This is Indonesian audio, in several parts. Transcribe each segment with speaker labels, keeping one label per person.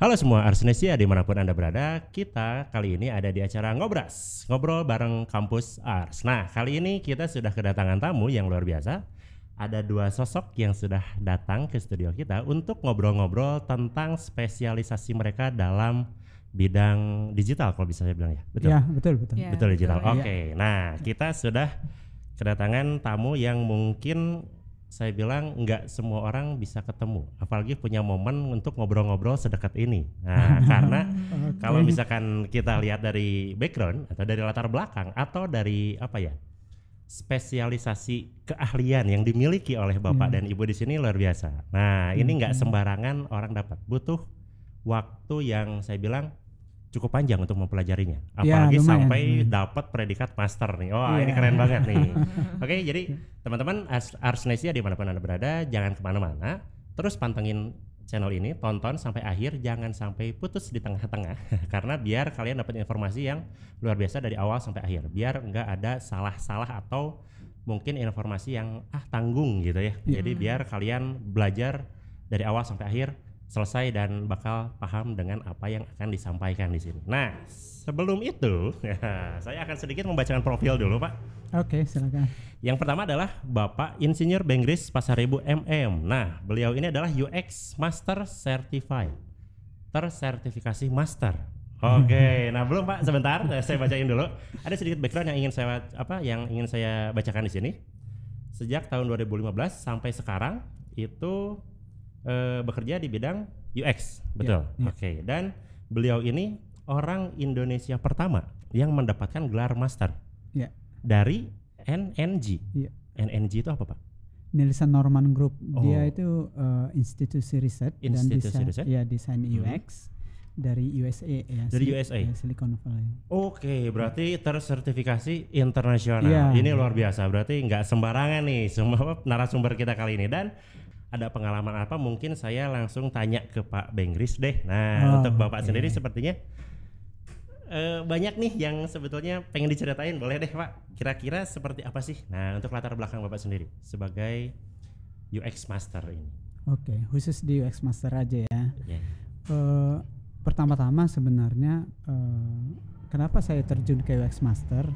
Speaker 1: Halo semua Arsnesia dimanapun Anda berada, kita kali ini ada di acara Ngobras, ngobrol bareng kampus Ars. Nah, kali ini kita sudah kedatangan tamu yang luar biasa. Ada dua sosok yang sudah datang ke studio kita untuk ngobrol-ngobrol tentang spesialisasi mereka dalam bidang digital, kalau bisa saya bilang ya. Betul?
Speaker 2: Ya, betul.
Speaker 3: Ya,
Speaker 1: Betul digital.
Speaker 3: betul.
Speaker 1: Oke. Nah, kita sudah kedatangan tamu yang mungkin saya bilang nggak semua orang bisa ketemu, apalagi punya momen untuk ngobrol-ngobrol sedekat ini. Nah, karena kalau misalkan kita lihat dari background atau dari latar belakang atau dari spesialisasi keahlian yang dimiliki oleh Bapak dan Ibu di sini luar biasa. Nah, ini nggak sembarangan orang dapat, butuh waktu yang saya bilang cukup panjang untuk mempelajarinya, apalagi sampai dapat predikat master nih. Ini keren banget nih. Oke, jadi teman-teman Arsnesia dimanapun Anda berada, jangan kemana-mana, terus pantengin channel ini, tonton sampai akhir, jangan sampai putus di tengah-tengah karena biar kalian dapat informasi yang luar biasa dari awal sampai akhir, biar nggak ada salah-salah atau mungkin informasi yang tanggung gitu ya. Jadi biar kalian belajar dari awal sampai akhir selesai dan bakal paham dengan apa yang akan disampaikan di sini. Nah, sebelum itu, saya akan sedikit membacakan profil dulu, Pak.
Speaker 2: Oke, silakan.
Speaker 1: Yang pertama adalah Bapak Insinyur Benggris Pasaribu MM. Nah, beliau ini adalah UX Master Certified, tersertifikasi Master. Oke, nah belum Pak, sebentar, saya bacain dulu. Ada sedikit background yang ingin saya bacakan di sini. Sejak tahun 2015 sampai sekarang itu bekerja di bidang UX, betul. Oke, dan beliau ini orang Indonesia pertama yang mendapatkan gelar master dari NNG. NNG itu apa, Pak?
Speaker 2: Nielsen Norman Group. Dia itu institusi riset dan desain UX dari USA ya.
Speaker 1: Dari USA.
Speaker 2: Silicon Valley.
Speaker 1: Oke, berarti tersertifikasi internasional. Ini luar biasa. Berarti nggak sembarangan nih semua narasumber kita kali ini. Dan ada pengalaman apa mungkin saya langsung tanya ke Pak Benggris deh. Nah, untuk Bapak sendiri sepertinya banyak nih yang sebetulnya pengen diceritain, boleh deh Pak. Kira-kira seperti apa sih? Nah, untuk latar belakang Bapak sendiri sebagai UX Master ini.
Speaker 2: Oke, khusus di UX Master aja ya. Pertama-tama sebenarnya kenapa saya terjun ke UX Master?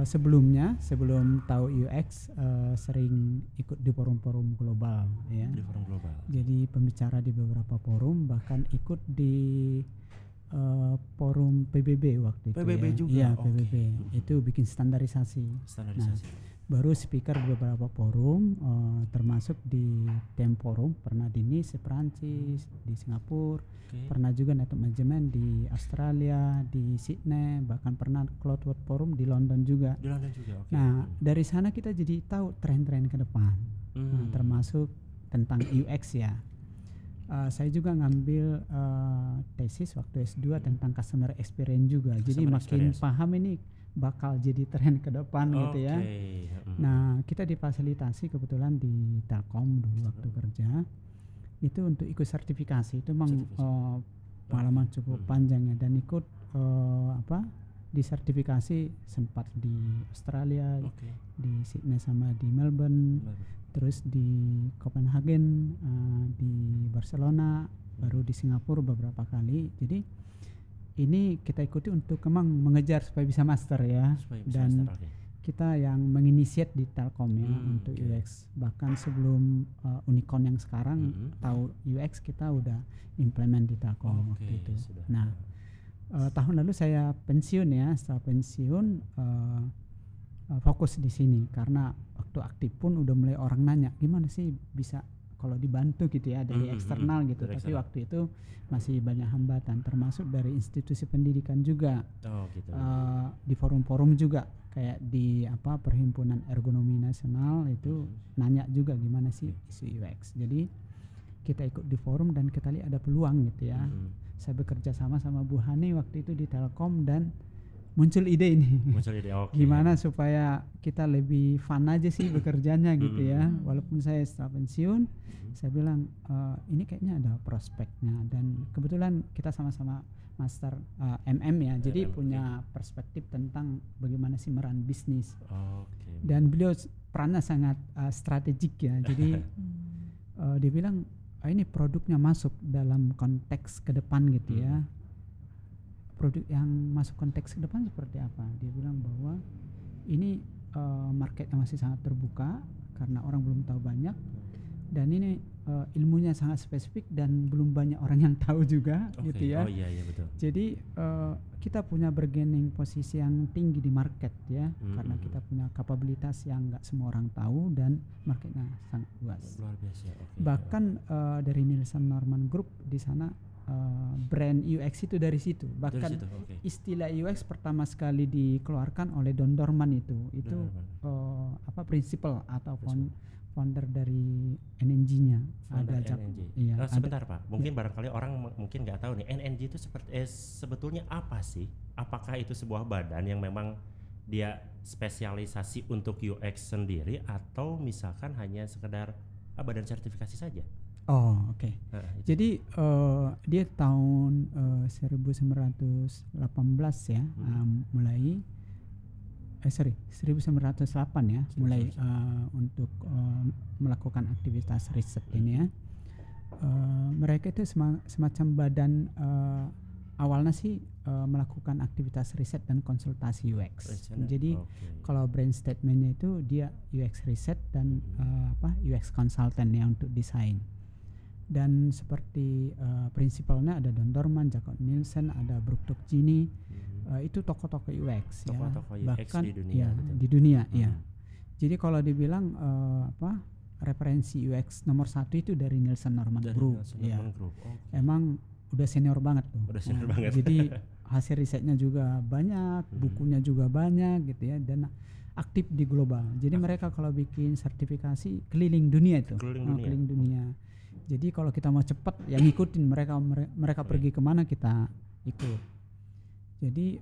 Speaker 2: Sebelum tahu UX sering ikut di forum-forum global ya.
Speaker 1: Di forum global.
Speaker 2: Jadi pembicara di beberapa forum, bahkan ikut di forum PBB waktu itu.
Speaker 1: PBB
Speaker 2: ya.
Speaker 1: juga.
Speaker 2: Iya, PBB. Itu bikin standarisasi. Nah, baru speaker di beberapa forum, termasuk di Temforum, pernah di Nice, Perancis, di Singapura, pernah juga network management di Australia, di Sydney, bahkan pernah Cloudworld Forum di London juga.
Speaker 1: Di London juga.
Speaker 2: Nah, dari sana kita jadi tahu tren-tren ke depan, termasuk tentang UX ya. Saya juga ngambil tesis waktu S2 tentang customer experience juga. Jadi makin paham ini bakal jadi tren ke depan gitu ya. Nah, kita difasilitasi kebetulan di Telkom dulu waktu kerja. Itu untuk ikut sertifikasi. Itu memang pengalaman cukup panjang ya, dan ikut di sertifikasi sempat di Australia, di Sydney sama di Melbourne. Terus di Copenhagen, di Barcelona, baru di Singapura beberapa kali. Jadi ini kita ikuti untuk memang mengejar supaya bisa master ya. Dan kita yang menginisiat di Telkom ya untuk UX. Bahkan sebelum Unicon yang sekarang tahu UX, kita udah implement di Telkom waktu itu. Nah, tahun lalu saya pensiun ya. Setelah pensiun fokus di sini karena waktu aktif pun udah mulai orang nanya gimana sih bisa kalau dibantu gitu ya dari eksternal gitu. Tapi waktu itu masih banyak hambatan, termasuk dari institusi pendidikan juga. Di forum-forum juga kayak di Perhimpunan Ergonomi Nasional itu nanya juga gimana sih isu UX. Jadi kita ikut di forum dan kita lihat ada peluang gitu ya. Saya bekerja sama Bu Hani waktu itu di Telkom dan muncul ide ini. Gimana supaya kita lebih fun aja sih bekerjanya gitu ya. Walaupun saya setelah pensiun, saya bilang ini kayaknya ada prospeknya, dan kebetulan kita sama-sama master MM ya. Jadi punya perspektif tentang bagaimana sih meran bisnis. Dan beliau perannya sangat strategik ya. Jadi dia bilang ini produknya masuk dalam konteks ke depan gitu ya. Produk yang masuk konteks ke depan seperti apa? Dia bilang bahwa ini marketnya masih sangat terbuka karena orang belum tahu banyak, dan ini ilmunya sangat spesifik dan belum banyak orang yang tahu juga gitu ya.
Speaker 1: Oh iya betul.
Speaker 2: Jadi kita punya bargaining posisi yang tinggi di market ya, karena kita punya kapabilitas yang nggak semua orang tahu dan marketnya sangat luas.
Speaker 1: Luar biasa.
Speaker 2: Bahkan dari Nielsen Norman Group di sana brand UX itu dari situ. Bahkan istilah UX pertama sekali dikeluarkan oleh Don Dorman itu principal atau founder dari NNG-nya.
Speaker 1: NNG. Iya, sebentar Pak, mungkin barangkali orang mungkin nggak tahu nih NNG itu sebetulnya apa sih? Apakah itu sebuah badan yang memang dia spesialisasi untuk UX sendiri atau misalkan hanya sekedar badan sertifikasi saja?
Speaker 2: Oh oke. Jadi dia tahun 1918 ya mulai 1908 ya mulai untuk melakukan aktivitas riset ini ya. Mereka itu semacam badan awalnya sih melakukan aktivitas riset dan konsultasi UX. Jadi kalau brand statementnya itu dia UX riset dan UX consultant ya untuk desain. Dan seperti prinsipalnya ada Don Dorman, Jacob Nielsen, ada Brooke Tokgini, itu tokoh-tokoh UX
Speaker 1: tokoh-tokoh
Speaker 2: ya,
Speaker 1: UX
Speaker 2: bahkan
Speaker 1: di dunia,
Speaker 2: di dunia ya. Jadi kalau dibilang referensi UX nomor 1 itu dari Nielsen Norman Group. Emang udah senior banget tuh.
Speaker 1: Udah senior banget.
Speaker 2: Jadi hasil risetnya juga banyak, bukunya juga banyak gitu ya, dan aktif di global. Jadi mereka kalau bikin sertifikasi keliling dunia itu, keliling dunia. Jadi kalau kita mau cepat ya ngikutin mereka pergi kemana kita ikut. Jadi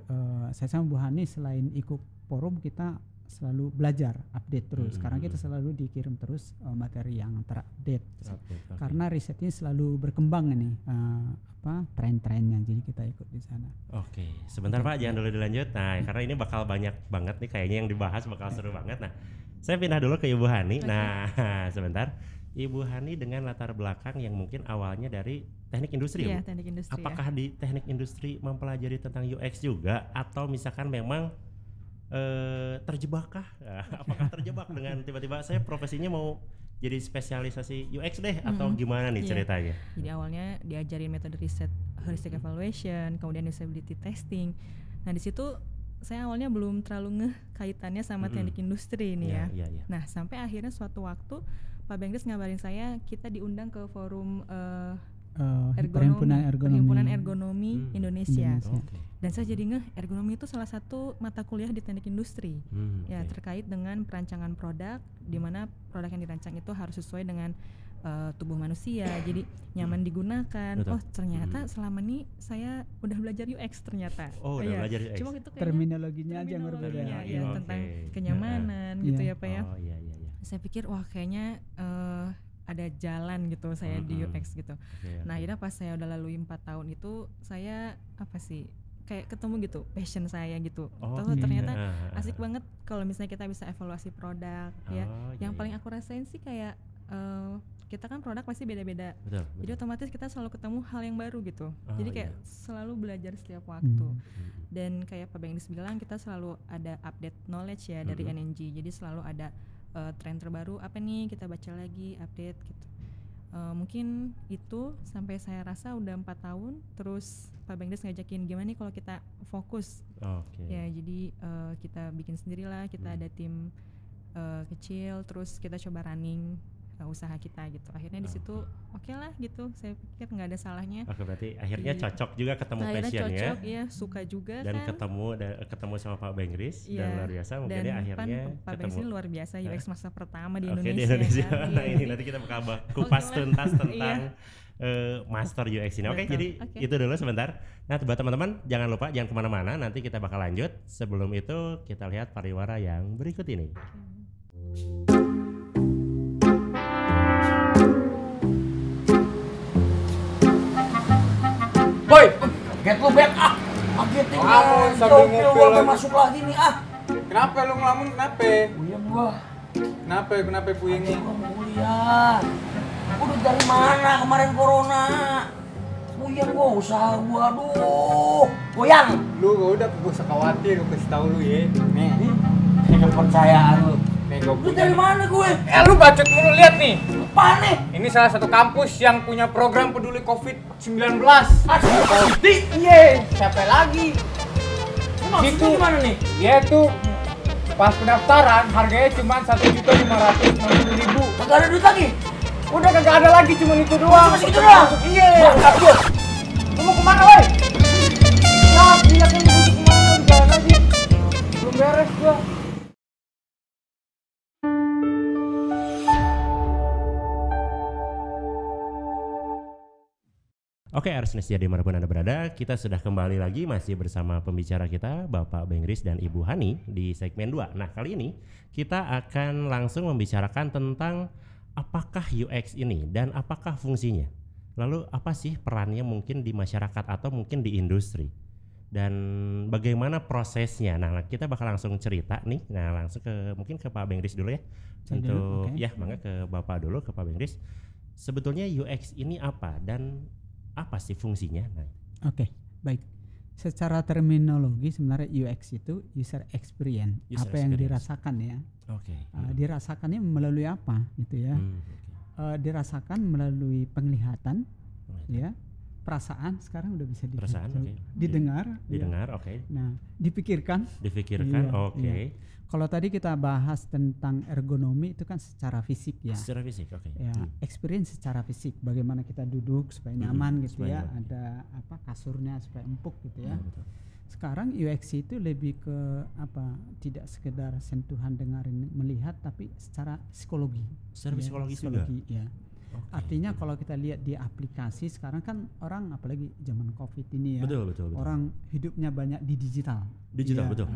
Speaker 2: saya sama Bu Hani selain ikut forum kita selalu belajar update terus karena kita selalu dikirim terus materi yang terupdate. Karena risetnya selalu berkembang nih tren-trennya, jadi kita ikut di sana.
Speaker 1: Sebentar Pak, jangan dulu dilanjut. Nah karena ini bakal banyak banget nih kayaknya yang dibahas, bakal seru banget. Nah saya pindah dulu ke Ibu Hani. Nah sebentar, Ibu Hani dengan latar belakang yang mungkin awalnya dari teknik industri.
Speaker 3: Iya, teknik industri.
Speaker 1: Apakah di teknik industri mempelajari tentang UX juga atau misalkan memang terjebakkah? Apakah terjebak dengan tiba-tiba saya profesinya mau jadi spesialisasi UX deh atau gimana nih ceritanya?
Speaker 3: Jadi awalnya diajarin metode riset heuristic evaluation, kemudian usability testing. Nah di situ saya awalnya belum terlalu ngeh kaitannya sama teknik industri ini ya. Nah sampai akhirnya suatu waktu Pak Bengkris ngabarin saya kita diundang ke forum Perhimpunan Ergonomi Indonesia. Dan saya jadi ngeh ergonomi itu salah satu mata kuliah di teknik industri terkait dengan perancangan produk, di mana produk yang dirancang itu harus sesuai dengan tubuh manusia, jadi nyaman digunakan. Oh ternyata selama ini saya udah belajar UX ternyata.
Speaker 1: Udah belajar UX.
Speaker 2: Cuma itu terminologinya aja yang berbeda
Speaker 3: tentang kenyamanan gitu ya Pak ya. Saya pikir wah kayaknya ada jalan gitu saya di UX gitu. Nah akhirnya pas saya udah lalui 4 tahun itu saya kayak ketemu gitu passion saya gitu. Ternyata asik banget kalau misalnya kita bisa evaluasi produk ya. Yang paling aku rasain sih kayak kita kan produk pasti beda-beda. Jadi otomatis kita selalu ketemu hal yang baru gitu. Jadi kayak selalu belajar setiap waktu. Dan kayak Pak Bengkris bilang kita selalu ada update knowledge ya dari NNG. Jadi selalu ada tren terbaru apa nih, kita baca lagi, update gitu. Mungkin itu sampai saya rasa udah 4 tahun. Terus Pak Bengkris ngajakin gimana nih kalau kita fokus. Ya jadi kita bikin sendirilah, kita ada tim kecil, terus kita coba running usaha kita gitu. Akhirnya di situ oke lah gitu. Saya pikir nggak ada salahnya.
Speaker 1: Berarti akhirnya cocok juga ketemu passionnya.
Speaker 3: Cocok ya, suka juga
Speaker 1: dan
Speaker 3: kan.
Speaker 1: ketemu sama Pak Bengkris dan luar biasa. Mungkin akhirnya
Speaker 3: Pak Bengkris ini luar biasa UX masa pertama di
Speaker 1: Indonesia.
Speaker 3: Di Indonesia.
Speaker 1: Kan? Nah ini nanti kita bakal kupas tuntas tentang master UX ini. Jadi itu dulu sebentar. Nah buat teman-teman jangan lupa jangan kemana-mana. Nanti kita bakal lanjut. Sebelum itu kita lihat pariwara yang berikut ini.
Speaker 4: Boy, get lu back Agetin
Speaker 5: sambil ngupil
Speaker 4: masuk lagi nih
Speaker 5: Kenapa lu ngelamun kenapa?
Speaker 4: Puyeng gua.
Speaker 5: Kenapa puyengnya?
Speaker 4: Gua mau kuliah. Udah dari mana kemarin corona? Goyang gua usaha gua, aduh. Goyang.
Speaker 5: Lu udah gak usah khawatir, gua kasih tau lu ya. Nih.
Speaker 4: Kepercayaan lu.
Speaker 5: Nih gua
Speaker 4: Lu dari mana gue?
Speaker 5: Lu bacot mulu, lihat nih.
Speaker 4: Apaan nih?
Speaker 5: Ini salah satu kampus yang punya program peduli COVID-19.
Speaker 4: Pasti.
Speaker 5: Iya, siapa lagi?
Speaker 4: Maksudnya gimana nih?
Speaker 5: Dia tuh pas pendaftaran harganya cuma 1.560.000.
Speaker 4: Kagak ada duit lagi.
Speaker 5: Udah kagak ada lagi, cuma itu doang.
Speaker 4: Masih gitu doang.
Speaker 5: Iya.
Speaker 4: Mantap gua.
Speaker 5: Lu mau kemana, woi? Nah, dia kan mau kemana? Jalan lagi. Belum beres gua.
Speaker 1: Oke, Arsnes, jadi dimanapun Anda berada, kita sudah kembali lagi masih bersama pembicara kita, Bapak Bengris dan Ibu Hani di segmen 2. Nah, kali ini kita akan langsung membicarakan tentang apakah UX ini dan apakah fungsinya. Lalu apa sih perannya mungkin di masyarakat atau mungkin di industri. Dan bagaimana prosesnya. Nah, kita bakal langsung cerita nih. Nah, langsung mungkin ke Pak Bengris dulu ya. Untuk okay. Ya, mangga ke Bapak dulu, ke Pak Bengris. Sebetulnya UX ini apa dan apa sih fungsinya? Nah.
Speaker 2: Oke, baik. Secara terminologi sebenarnya UX itu user experience, apa yang dirasakan ya.
Speaker 1: Oke.
Speaker 2: Dirasakannya melalui apa gitu ya. Dirasakan melalui penglihatan, ya. Perasaan sekarang udah bisa didengar.
Speaker 1: Didengar, oke.
Speaker 2: Nah, dipikirkan.
Speaker 1: Dipikirkan, oke.
Speaker 2: Iya. Kalau tadi kita bahas tentang ergonomi itu kan secara fisik ya.
Speaker 1: Secara fisik, oke.
Speaker 2: Ya, experience secara fisik, bagaimana kita duduk supaya nyaman gitu ya, ada apa kasurnya supaya empuk gitu ya.
Speaker 1: Betul.
Speaker 2: Sekarang UX itu lebih ke apa? Tidak sekedar sentuhan dengarin melihat, tapi secara psikologi.
Speaker 1: Secara psikologi juga.
Speaker 2: Ya. Okay. Artinya kalau kita lihat di aplikasi sekarang kan orang apalagi zaman Covid ini ya.
Speaker 1: Betul.
Speaker 2: Orang hidupnya banyak di digital.
Speaker 1: Digital, ya, betul.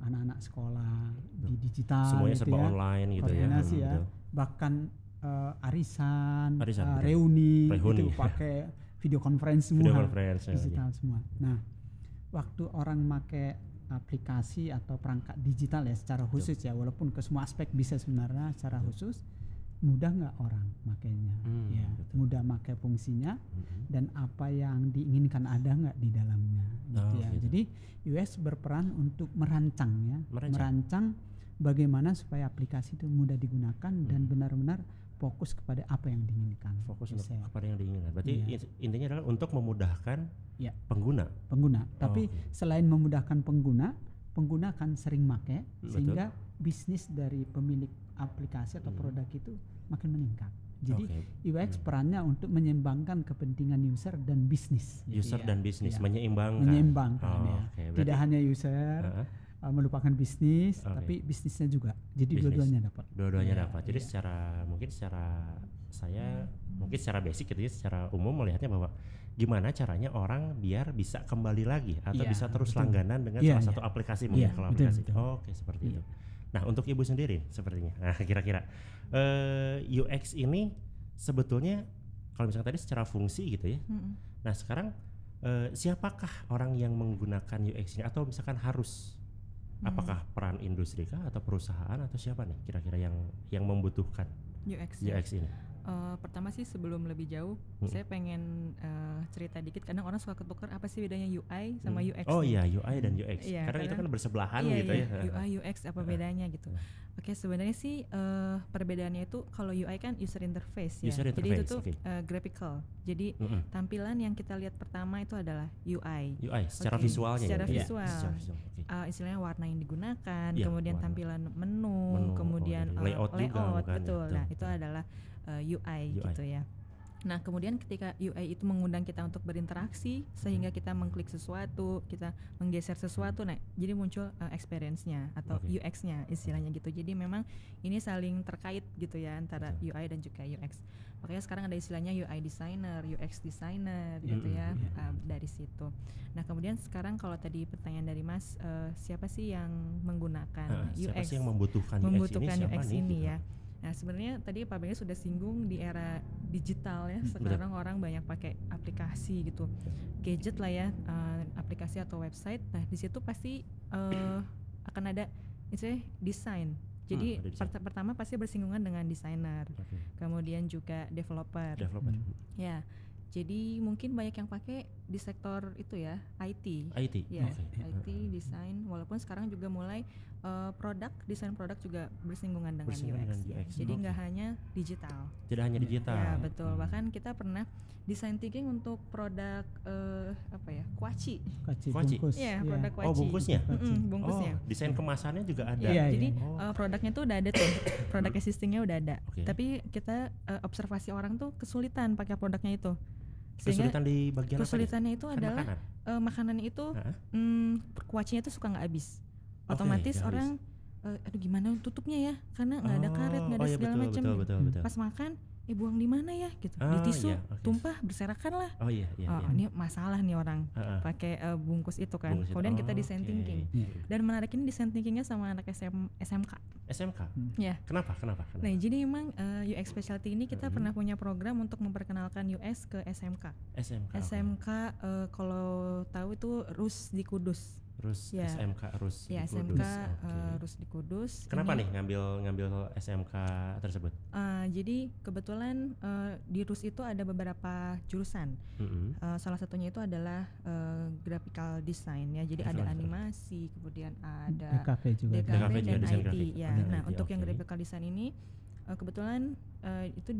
Speaker 2: Anak-anak sekolah di digital,
Speaker 1: semuanya
Speaker 2: gitu
Speaker 1: serba
Speaker 2: ya,
Speaker 1: online gitu
Speaker 2: koordinasi ya,
Speaker 1: betul.
Speaker 2: Bahkan arisan
Speaker 1: betul.
Speaker 2: reuni itu pakai video conference semua, digital semua. Nah, waktu orang pakai aplikasi atau perangkat digital ya secara khusus ya, walaupun ke semua aspek bisa sebenarnya secara khusus, mudah nggak orang makainya, ya mudah pakai fungsinya dan apa yang diinginkan ada nggak di dalamnya, gitu ya. Gitu. Jadi UX berperan untuk merancang bagaimana supaya aplikasi itu mudah digunakan dan benar-benar fokus kepada apa yang diinginkan.
Speaker 1: Fokus untuk apa yang diinginkan. Berarti intinya adalah untuk memudahkan pengguna.
Speaker 2: Tapi selain memudahkan pengguna kan sering pakai sehingga bisnis dari pemilik aplikasi atau produk itu makin meningkat. Jadi UX perannya untuk menyeimbangkan kepentingan user dan bisnis. Menyeimbangkan ya. Tidak hanya user melupakan bisnis, tapi bisnisnya juga. Jadi dua-duanya dapat.
Speaker 1: Jadi secara basic gitu ya, secara umum melihatnya bahwa gimana caranya orang biar bisa kembali lagi atau bisa terus langganan dengan salah satu aplikasi mungkin kalau aplikasi. Oke, seperti itu. Nah, untuk Ibu sendiri sepertinya. Nah, kira-kira UX ini sebetulnya kalau misalnya tadi secara fungsi gitu ya. Nah, sekarang siapakah orang yang menggunakan UX ini atau misalkan harus apakah peran industri kah atau perusahaan atau siapa nih kira-kira yang membutuhkan UX ini?
Speaker 3: Pertama sih sebelum lebih jauh, saya pengen cerita dikit. Kadang orang suka ketukar apa sih bedanya UI sama UX.
Speaker 1: Oh iya, UI dan UX. Karena itu kan bersebelahan gitu ya.
Speaker 3: UI, UX apa bedanya gitu. Oke, sebenarnya sih perbedaannya itu kalau UI kan user interface ya. Jadi itu tuh graphical. Jadi tampilan yang kita lihat pertama itu adalah UI.
Speaker 1: Secara visualnya.
Speaker 3: Secara visual. Istilahnya warna yang digunakan, kemudian tampilan menu, kemudian layout betul. Nah, itu adalah UI gitu ya. Nah, kemudian ketika UI itu mengundang kita untuk berinteraksi sehingga kita mengklik sesuatu, kita menggeser sesuatu, nah jadi muncul experience-nya atau UX-nya istilahnya gitu. Jadi memang ini saling terkait gitu ya antara UI dan juga UX. Makanya sekarang ada istilahnya UI designer, UX designer gitu ya, dari situ. Nah, kemudian sekarang kalau tadi pertanyaan dari Mas, siapa sih yang menggunakan UX?
Speaker 1: Siapa sih yang membutuhkan
Speaker 3: UX ini ya? Nah, sebenarnya tadi Pak Bengris sudah singgung di era digital ya. Sekarang orang banyak pakai aplikasi gitu, gadget lah ya, aplikasi atau website. Nah, di situ pasti akan ada misalnya desain. Jadi pertama pasti bersinggungan dengan desainer, kemudian juga developer. Ya, jadi mungkin banyak yang pakai di sektor itu ya, IT. Ya, IT, desain. Walaupun sekarang juga mulai desain produk juga bersinggungan dengan UX. Jadi nggak hanya digital.
Speaker 1: Tidak hanya digital.
Speaker 3: Ya betul. Bahkan kita pernah design thinking untuk produk kuaci
Speaker 2: bungkus.
Speaker 3: Ya, produk kuaci.
Speaker 1: Oh, bungkusnya?
Speaker 3: Bungkusnya.
Speaker 1: Desain kemasannya juga ada.
Speaker 3: Jadi produknya tuh udah ada tuh, produk existingnya udah ada. Tapi kita observasi orang tuh kesulitan pakai produknya itu.
Speaker 1: Kesulitan di bagian
Speaker 3: kesulitannya itu adalah makanannya itu kuacinya itu suka nggak habis. Otomatis orang aduh gimana tutupnya ya, karena nggak ada karet, nggak ada segala macam. Pas makan buang di mana ya gitu, di tisu tumpah berserakan lah. Ini masalah nih orang pakai bungkus itu kan. Kemudian kita design thinking dan menarik ini design thinkingnya sama anak SMK. Ya.
Speaker 1: Kenapa?
Speaker 3: Nah jadi memang UX specialty ini kita pernah punya program untuk memperkenalkan UX ke SMK. Kalau tahu itu RUS di Kudus.
Speaker 1: SMK RUS
Speaker 3: di Kudus. RUS di Kudus.
Speaker 1: Kenapa nih ngambil SMK tersebut?
Speaker 3: Jadi kebetulan di RUS itu ada beberapa jurusan. Salah satunya itu adalah graphical design ya. Jadi ada animasi, kemudian ada DKV dan IT ya. Nah, untuk yang graphical design ini kebetulan itu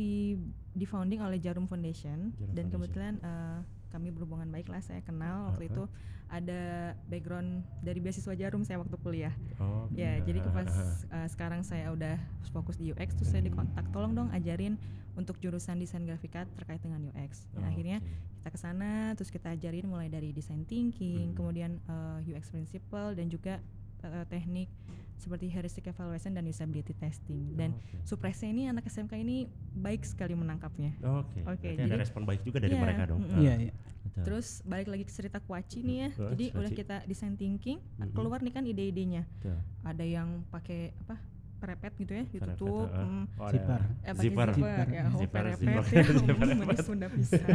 Speaker 3: di founding oleh Jarum Foundation dan kebetulan kami berhubungan baik lah, saya kenal waktu itu ada background dari beasiswa Jarum saya waktu kuliah. Jadi pas sekarang saya udah fokus di UX terus saya dikontak, tolong dong ajarin untuk jurusan desain grafika terkait dengan UX. Akhirnya kita ke sana terus kita ajarin mulai dari design thinking, kemudian UX principle dan juga teknik seperti heuristic evaluation dan usability testing. Dan surprise-nya ini anak SMK ini baik sekali menangkapnya.
Speaker 1: Jadi ada respon baik juga dari mereka dong.
Speaker 3: Terus balik lagi ke cerita kuaci nih ya. Jadi udah kita design thinking, keluar nih kan ide-idenya. Ada yang pakai perepet gitu ya, ditutup.
Speaker 1: Zipper.
Speaker 3: Perepet Sunda pisan.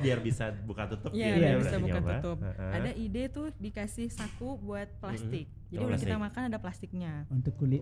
Speaker 1: Biar bisa buka tutup.
Speaker 3: Iya, bisa buka tutup. Ada ide tuh dikasih saku buat plastik. Jadi udah kita makan ada plastiknya.
Speaker 2: Untuk kulit.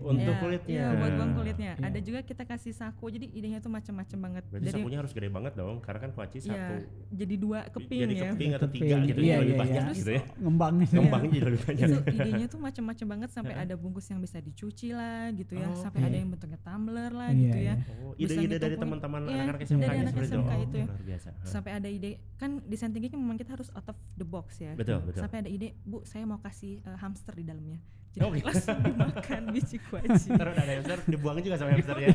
Speaker 3: Iya, buat buang kulitnya. Ada juga kita kasih saku. Jadi idenya tuh macam-macam banget.
Speaker 1: Berarti sakunya harus gede banget dong, karena kan kuaci satu.
Speaker 3: Jadi 2 keping ya.
Speaker 1: Jadi keping atau 3 gitu, lebih banyak gitu ya.
Speaker 2: Ngembangnya
Speaker 1: jadi lebih banyak.
Speaker 3: Idenya tuh macam-macam banget, sampai ada bungkus yang bisa dicuci lah gitu ya, sampai ada yang bentuknya tumbler lah gitu ya.
Speaker 1: Ide-ide dari teman-teman anak-anak SMK
Speaker 3: dari anak SMK itu ya.
Speaker 1: Luar biasa.
Speaker 3: Sampai ada ide, kan desain thinking memang kita harus out of the box ya.
Speaker 1: Betul.
Speaker 3: Sampai ada ide, Bu, saya mau kasih hamster di dalamnya. Jadi langsung dimakan biji kuaci.
Speaker 1: Terus ada hamster, dibuang juga sama hamsternya.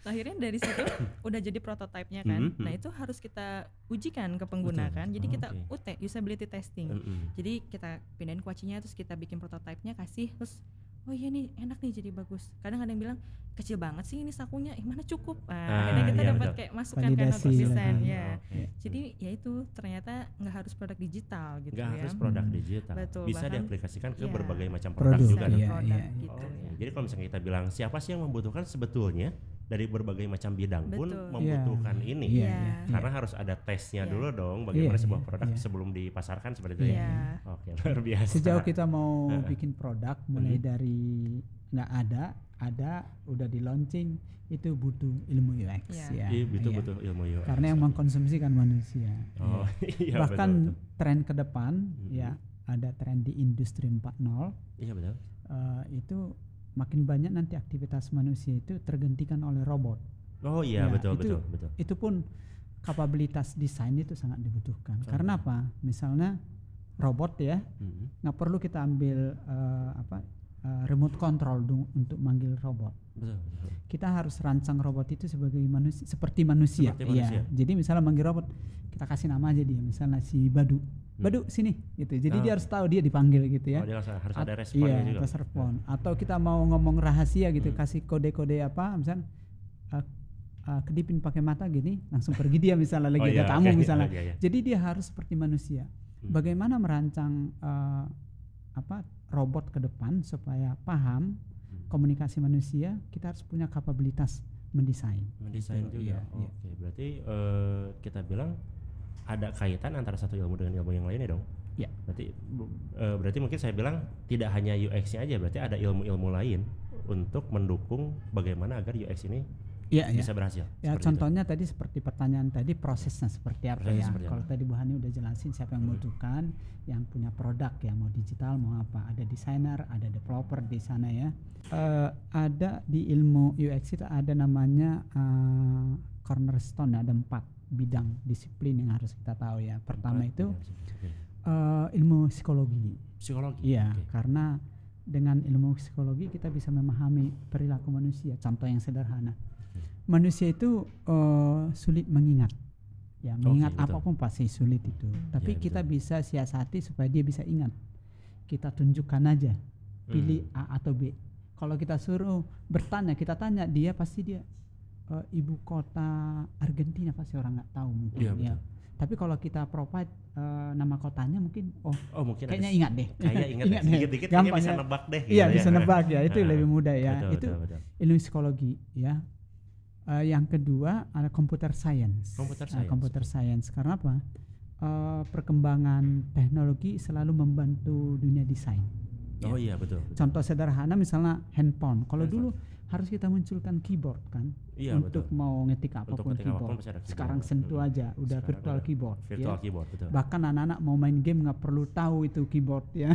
Speaker 3: Akhirnya dari situ udah jadi prototipenya kan. Nah itu harus kita ujikan ke pengguna kan. Jadi kita UT, usability testing. Jadi kita pindahin kuacinya, terus kita bikin prototipenya, kasih, terus oh iya nih enak nih, jadi bagus. Kadang ada yang bilang kecil banget sih ini sakunya, mana cukup. Akhirnya kita dapat kayak masukan kan untuk desain ya. Jadi ya itu ternyata nggak harus produk digital gitu ya.
Speaker 1: Nggak harus produk digital.
Speaker 3: Betul,
Speaker 1: bisa diaplikasikan ke berbagai macam
Speaker 2: produk
Speaker 1: juga.
Speaker 3: Gitu,
Speaker 1: Jadi kalau misalnya kita bilang siapa sih yang membutuhkan, sebetulnya dari berbagai macam bidang pun membutuhkan ini. Karena harus ada tesnya dulu dong, bagaimana sebuah produk sebelum dipasarkan seperti itu ya. Oke, luar biasa.
Speaker 2: Sejauh kita mau bikin produk, mulai dari nggak ada udah di launching, itu butuh ilmu UX
Speaker 1: butuh ilmu UX.
Speaker 2: Karena yang mengkonsumsi kan manusia. Bahkan betul. Tren ke depan ada tren di industri 4.0.
Speaker 1: Iya betul.
Speaker 2: Itu makin banyak nanti aktivitas manusia itu tergantikan oleh robot.
Speaker 1: Betul.
Speaker 2: Itu pun kapabilitas desain itu sangat dibutuhkan. Karena apa? Misalnya robot ya, nggak perlu kita ambil remote control untuk manggil robot.
Speaker 1: Betul.
Speaker 2: Kita harus rancang robot itu seperti manusia. Jadi misalnya manggil robot, kita kasih nama aja dia, misalnya si Badu. Badu sini gitu. Jadi dia harus tahu dia dipanggil gitu ya.
Speaker 1: Dia harus ada responnya juga.
Speaker 2: Harus respon. Atau kita mau ngomong rahasia gitu, kasih kode-kode apa, misalnya kedipin pakai mata gini, langsung pergi dia misalnya lagi ada tamu misalnya. Jadi dia harus seperti manusia. Bagaimana merancang robot ke depan supaya paham komunikasi manusia, kita harus punya kapabilitas mendesain
Speaker 1: juga. Berarti kita bilang ada kaitan antara satu ilmu dengan ilmu yang lainnya dong.
Speaker 2: Ya.
Speaker 1: Berarti mungkin saya bilang tidak hanya UX-nya aja, berarti ada ilmu-ilmu lain untuk mendukung bagaimana agar UX ini bisa berhasil.
Speaker 2: Ya, contohnya tadi seperti pertanyaan tadi, prosesnya seperti apa ya. Kalau tadi Bu Hani udah jelasin siapa yang membutuhkan, yang punya produk ya, mau digital mau apa, ada desainer, ada developer di sana ya. Ada di ilmu UX itu ada namanya cornerstone, ada 4 bidang disiplin yang harus kita tahu ya. Pertama itu ilmu psikologi. Iya, karena dengan ilmu psikologi kita bisa memahami perilaku manusia. Contoh yang sederhana, manusia itu sulit mengingat, ya mengingat apapun pasti sulit itu. Tapi kita bisa siasati supaya dia bisa ingat. Kita tunjukkan aja, pilih A atau B. Kalau kita suruh bertanya, kita tanya dia, pasti dia ibu kota Argentina, pasti orang nggak tahu mungkin ya. Tapi kalau kita provide nama kotanya mungkin
Speaker 1: mungkin
Speaker 2: kayaknya ingat deh.
Speaker 1: Kayak ingat dikit-dikit kayaknya bisa nebak deh gitu.
Speaker 2: Iya, bisa nebak ya. Itu lebih mudah ya. Betul. Ilmu psikologi ya. Yang kedua ada computer science. Computer science. Karena apa? Perkembangan teknologi selalu membantu dunia desain.
Speaker 1: Iya betul.
Speaker 2: Contoh sederhana misalnya handphone. Kalau dulu harus kita munculkan keyboard kan, untuk mau ngetik apapun keyboard. Sekarang sentuh aja, udah virtual keyboard.
Speaker 1: Betul.
Speaker 2: Bahkan anak-anak mau main game nggak perlu tahu itu keyboard ya,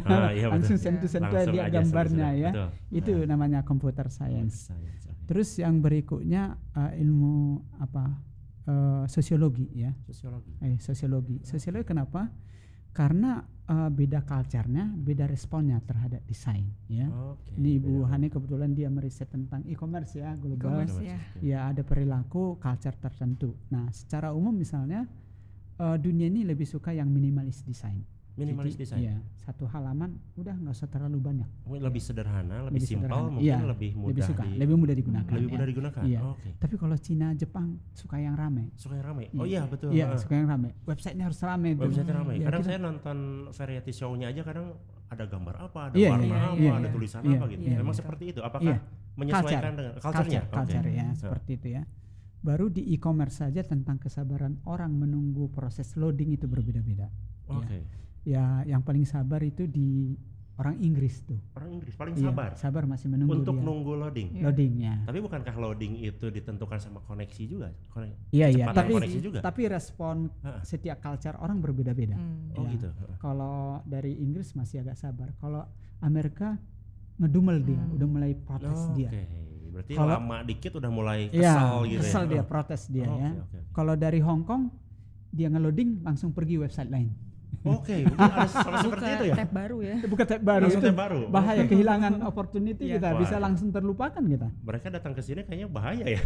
Speaker 2: langsung sentuh-sentuh lihat gambarnya ya. Betul. Itu namanya computer science. Terus yang berikutnya ilmu sosiologi ya. Sosiologi kenapa? Karena beda culture-nya, beda responnya terhadap desain ya. Ini Ibu Hani kebetulan dia meriset tentang e-commerce ya, global. Ya ada perilaku culture tertentu. Nah, secara umum misalnya dunia ini lebih suka yang minimalis desain.
Speaker 1: Desain.
Speaker 2: Iya, satu halaman udah nggak usah terlalu banyak.
Speaker 1: Lebih sederhana, lebih simpel, mungkin lebih mudah
Speaker 2: lebih mudah digunakan.
Speaker 1: Lebih mudah digunakan.
Speaker 2: Iya. Tapi kalau Cina, Jepang suka yang ramai.
Speaker 1: Oh iya betul.
Speaker 2: Iya, suka yang ramai. Websitenya harus ramai.
Speaker 1: Kadang saya nonton variety show-nya aja, kadang ada gambar apa, ada warna apa, ada tulisan apa gitu. Memang seperti itu. Apakah menyesuaikan dengan culture-nya?
Speaker 2: Culture ya, seperti itu ya. Baru di e-commerce saja tentang kesabaran orang menunggu proses loading itu berbeda-beda. Ya, yang paling sabar itu di orang Inggris tuh.
Speaker 1: Orang Inggris paling sabar.
Speaker 2: Sabar masih menunggu
Speaker 1: untuk nunggu loading.
Speaker 2: Loadingnya.
Speaker 1: Tapi bukankah loading itu ditentukan sama koneksi juga?
Speaker 2: Iya. Tapi respon setiap culture orang berbeda-beda.
Speaker 1: Gitu.
Speaker 2: Kalau dari Inggris masih agak sabar. Kalau Amerika ngedumel dia, udah mulai protes dia.
Speaker 1: Berarti lama dikit udah mulai kesal gitu.
Speaker 2: Kesal dia, protes dia ya. Kalau dari Hong Kong dia ngeloading langsung pergi website lain.
Speaker 1: Ada seperti itu ya.
Speaker 3: Tab baru ya.
Speaker 2: Bukan tab baru.
Speaker 1: Itu tab baru.
Speaker 2: Bahaya kehilangan opportunity kita bisa langsung terlupakan kita.
Speaker 1: Mereka datang ke sini kayaknya bahaya ya.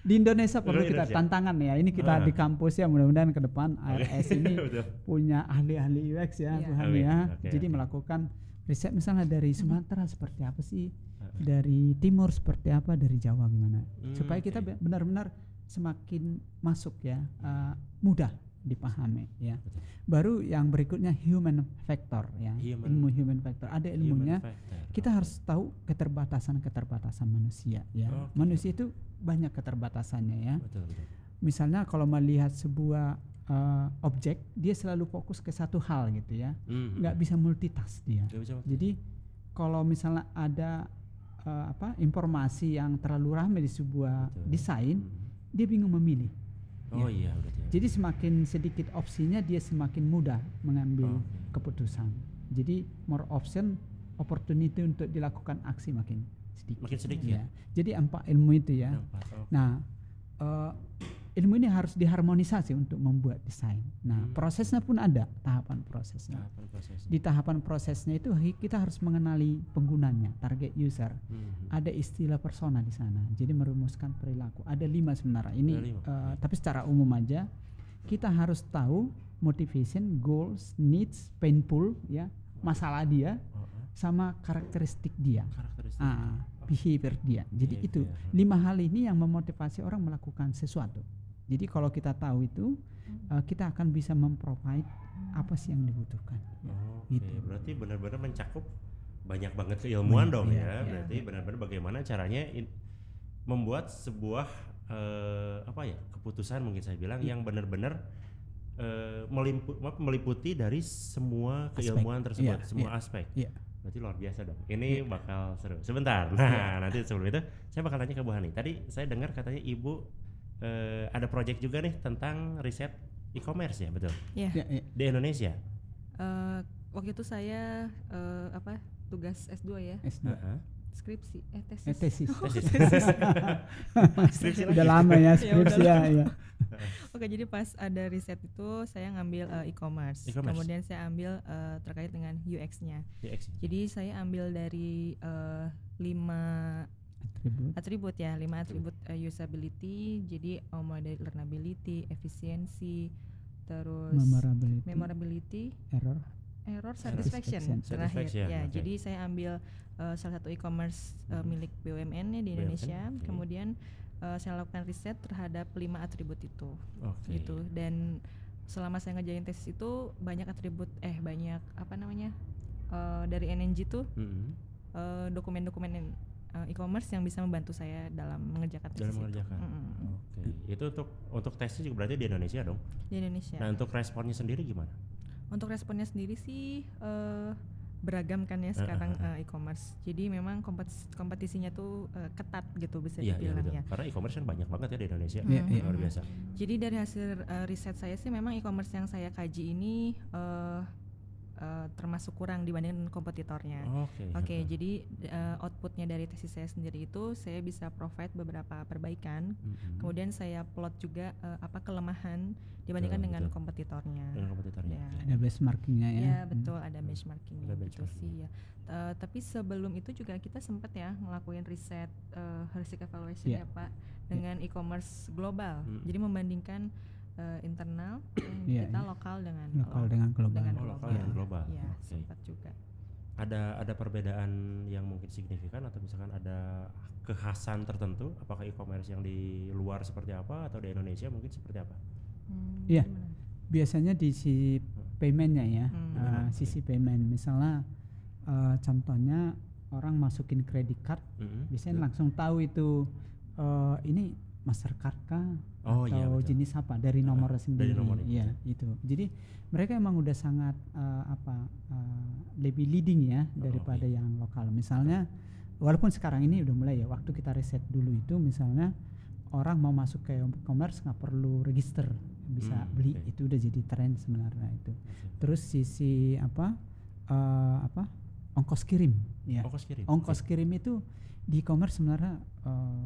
Speaker 2: Di Indonesia perlu kita tantangan ya. Ini kita di kampus ya, mudah-mudahan ke depan ARS ini punya ahli-ahli UX ya, Tuhan ya. Jadi melakukan riset misalnya dari Sumatera seperti apa sih, dari Timur seperti apa, dari Jawa gimana. Supaya kita benar-benar semakin masuk ya, mudah dipahami ya. Baru yang berikutnya human factor ya. Ilmu human factor. Ada ilmunya. Kita harus tahu keterbatasan manusia ya. Manusia itu banyak keterbatasannya ya. Misalnya kalau melihat sebuah objek, dia selalu fokus ke satu hal gitu ya. Nggak bisa multitask dia. Jadi kalau misalnya ada informasi yang terlalu ramai di sebuah desain, dia bingung memilih. Jadi semakin sedikit opsinya, dia semakin mudah mengambil keputusan. Jadi more option, opportunity untuk dilakukan aksi makin sedikit. Ya. Jadi 4 ilmu itu ya. Nah, ilmu ini harus diharmonisasi untuk membuat desain. Nah, prosesnya pun ada tahapan prosesnya. Di tahapan prosesnya itu kita harus mengenali penggunanya, target user. Ada istilah persona di sana. Jadi merumuskan perilaku. Ada 5 sebenarnya. Ini tapi secara umum aja kita harus tahu motivation, goals, needs, painful ya, masalah dia sama karakteristik dia. Behavior dia. Jadi itu 5 hal ini yang memotivasi orang melakukan sesuatu. Jadi kalau kita tahu itu, kita akan bisa memprovide apa sih yang dibutuhkan.
Speaker 1: Gitu. Berarti benar-benar mencakup banyak banget keilmuan dong ya. Berarti benar-benar bagaimana caranya membuat sebuah keputusan mungkin saya bilang yang benar-benar meliputi dari semua keilmuan tersebut, semua aspek. Berarti luar biasa dong. Ini bakal seru. Sebentar. Nah, nanti sebelum itu saya bakal tanya ke Bu Hani. Tadi saya dengar katanya Ibu ada project juga nih tentang riset e-commerce ya, betul?
Speaker 3: Iya.
Speaker 1: Di Indonesia.
Speaker 3: Waktu itu saya tugas S2 ya.
Speaker 2: S2.
Speaker 3: Skripsi,
Speaker 2: tesis.
Speaker 1: Skripsi
Speaker 2: udah lama ya skripsi ya.
Speaker 3: Oke, jadi pas ada riset itu saya ngambil e-commerce. Kemudian saya ambil terkait dengan UX-nya. Jadi saya ambil dari 5 atribut ya, 5 atribut usability. Jadi mulai dari learnability, efisiensi, terus memorability, error satisfaction terakhir ya. Jadi saya ambil salah satu e-commerce milik BUMN di Indonesia. Kemudian saya lakukan riset terhadap 5 atribut itu. Gitu. Dan selama saya ngerjain tesis itu banyak atribut dari NNG tuh dokumen-dokumen e-commerce yang bisa membantu saya dalam mengerjakan tesis itu.
Speaker 1: Itu untuk tesis juga berarti di Indonesia dong? Di Indonesia. Nah, untuk responnya sendiri gimana?
Speaker 3: Untuk responnya sendiri sih beragam kan ya sekarang e-commerce. Jadi memang kompetisinya tuh ketat gitu bisa dibilang ya.
Speaker 1: Karena e-commerce kan banyak banget ya di Indonesia. Luar biasa.
Speaker 3: Jadi dari hasil riset saya sih memang e-commerce yang saya kaji ini termasuk kurang dibandingkan kompetitornya. Jadi outputnya dari tesis saya sendiri itu saya bisa provide beberapa perbaikan. Kemudian saya plot juga apa kelemahan dibandingkan dengan kompetitornya.
Speaker 2: Ada benchmarkingnya ya.
Speaker 3: Ya betul, ada benchmarkingnya gitu sih ya. Tapi sebelum itu juga kita sempat ya ngelakuin riset holistic evaluation ya Pak dengan e-commerce global. Jadi membandingkan internal kita lokal dengan global. Ya, sempat juga.
Speaker 1: Ada perbedaan yang mungkin signifikan atau misalkan ada kekhasan tertentu? Apakah e-commerce yang di luar seperti apa atau di Indonesia mungkin seperti apa?
Speaker 2: Iya, biasanya di sisi paymentnya ya, sisi payment. Misalnya contohnya orang masukin credit card, biasanya langsung tahu itu ini Mastercard kah atau jenis apa dari nomor sendiri. Iya, itu. Jadi mereka emang udah sangat lebih leading ya daripada yang lokal. Misalnya walaupun sekarang ini udah mulai ya, waktu kita riset dulu itu misalnya orang mau masuk ke e-commerce nggak perlu register, bisa beli. Itu udah jadi tren sebenarnya itu. Terus sisi ongkos kirim ya. Ongkos kirim itu di e-commerce sebenarnya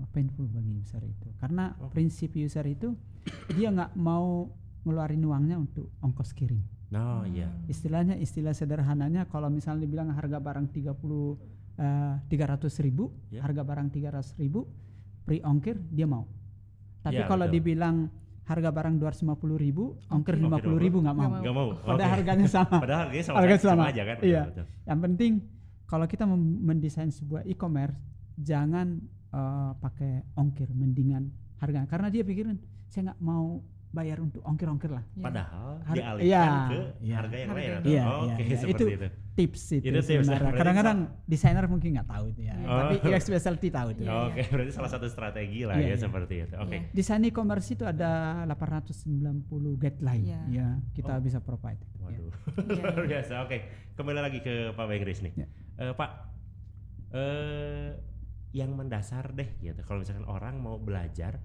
Speaker 2: painful bagi user itu, karena prinsip user itu dia nggak mau ngeluarin uangnya untuk ongkos kirim. Istilah sederhananya kalau misalnya dibilang harga barang 300.000, harga barang 300.000 free ongkir dia mau. Tapi kalau dibilang harga barang 250.000 ongkir 50.000 nggak mau. Padahal harganya sama. Sama
Speaker 1: aja kan.
Speaker 2: Iya. Yang penting kalau kita mendesain sebuah e-commerce jangan pakai ongkir, mendingan harga, karena dia pikirin saya nggak mau bayar untuk ongkir lah.
Speaker 1: Padahal dialihkan ke harga yang lain.
Speaker 2: Itu tips itu sebenarnya. Kadang-kadang desainer mungkin nggak tahu itu ya, tapi UX specialty tahu itu.
Speaker 1: Berarti salah satu strategi lah seperti itu.
Speaker 2: Desain e-commerce itu ada 890 guideline ya, kita bisa provide.
Speaker 1: Waduh, luar biasa. Kembali lagi ke Pak Bengris nih. Pak, yang mendasar deh gitu. Kalau misalkan orang mau belajar